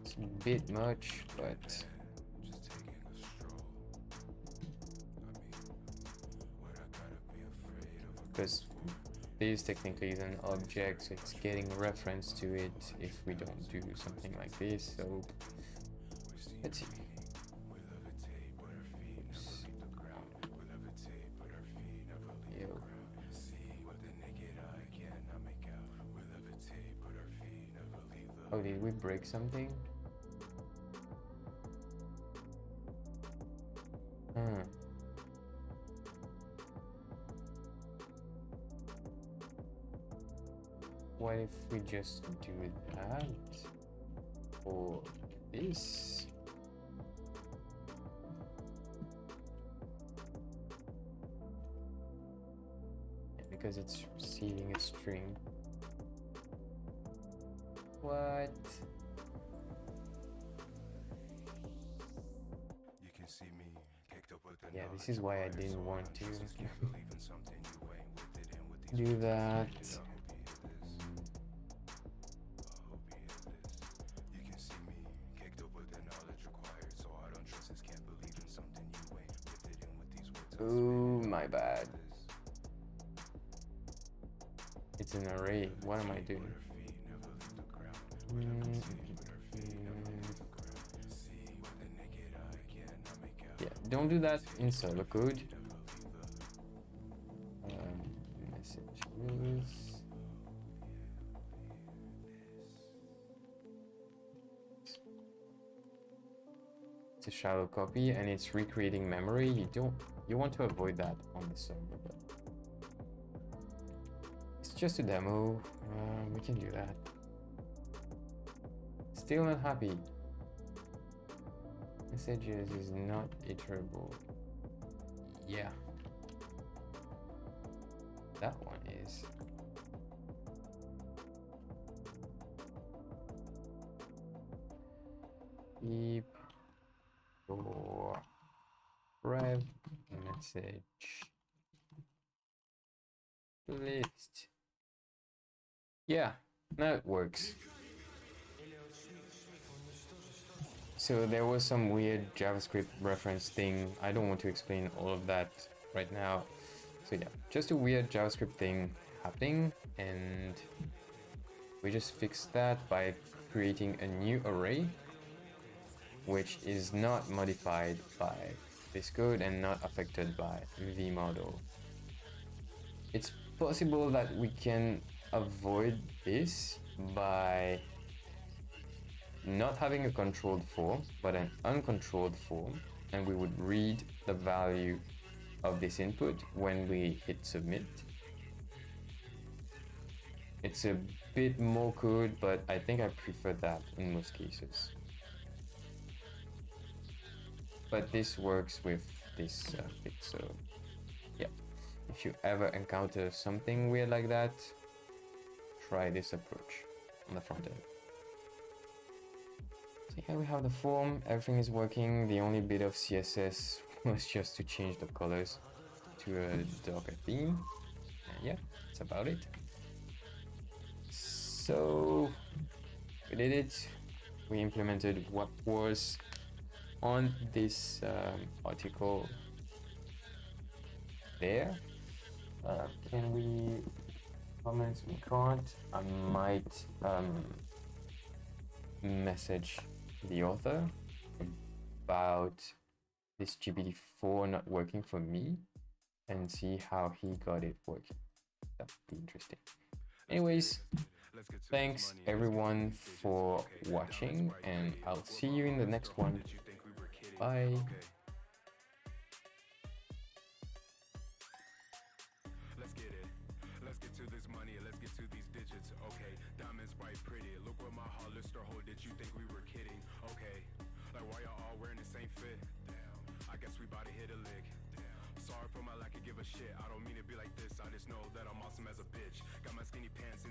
It's a bit much, but because this technically is an object, so it's getting reference to it if we don't do something like this. So let's see. Oh, did we break something? what if we just do that for this? Yeah, because it's receiving a string. What? You can see me kicked up with the Yeah, this is why I didn't want to do that. You can see me kicked up with the knowledge required, so I don't trust this, can't believe in something you ain't with it in with these words. Oh, my bad. It's an array. What am I doing? Yeah, don't do that in solo code. Messages. It's a shallow copy and it's recreating memory. You want to avoid that on the server. But it's just a demo. We can do that. Still not happy. Messages is not iterable. Yeah. That one is. Keep your rev message list. Yeah, now it works. So there was some weird JavaScript reference thing. I don't want to explain all of that right now. So yeah, just a weird JavaScript thing happening, and we just fixed that by creating a new array, which is not modified by this code and not affected by vModel. It's possible that we can avoid this by not having a controlled form, but an uncontrolled form, and we would read the value of this input when we hit submit. It's a bit more code, but I think I prefer that in most cases. But this works with this bit, so yeah. If you ever encounter something weird like that, try this approach on the front end. So here we have the form, everything is working. The only bit of CSS was just to change the colors to a Docker theme. And yeah, that's about it. So we did it. We implemented what was on this article there. Can we comment? We can't. I might message the author about this GPT-4 not working for me and see how he got it working. That would be interesting. Anyways, thanks everyone for watching, and I'll see you in the next one. Bye. Let's get it. Let's get to this money. Let's get to these digits. Okay, diamonds bright, pretty. Look what my Hollister hold. Did you think we were kidding? Okay, like why y'all all wearing the same fit? Damn, I guess we about to hit a lick. Damn, sorry for my lack of give a shit. I don't mean to be like this. I just know that I'm awesome as a bitch. Got my skinny pants in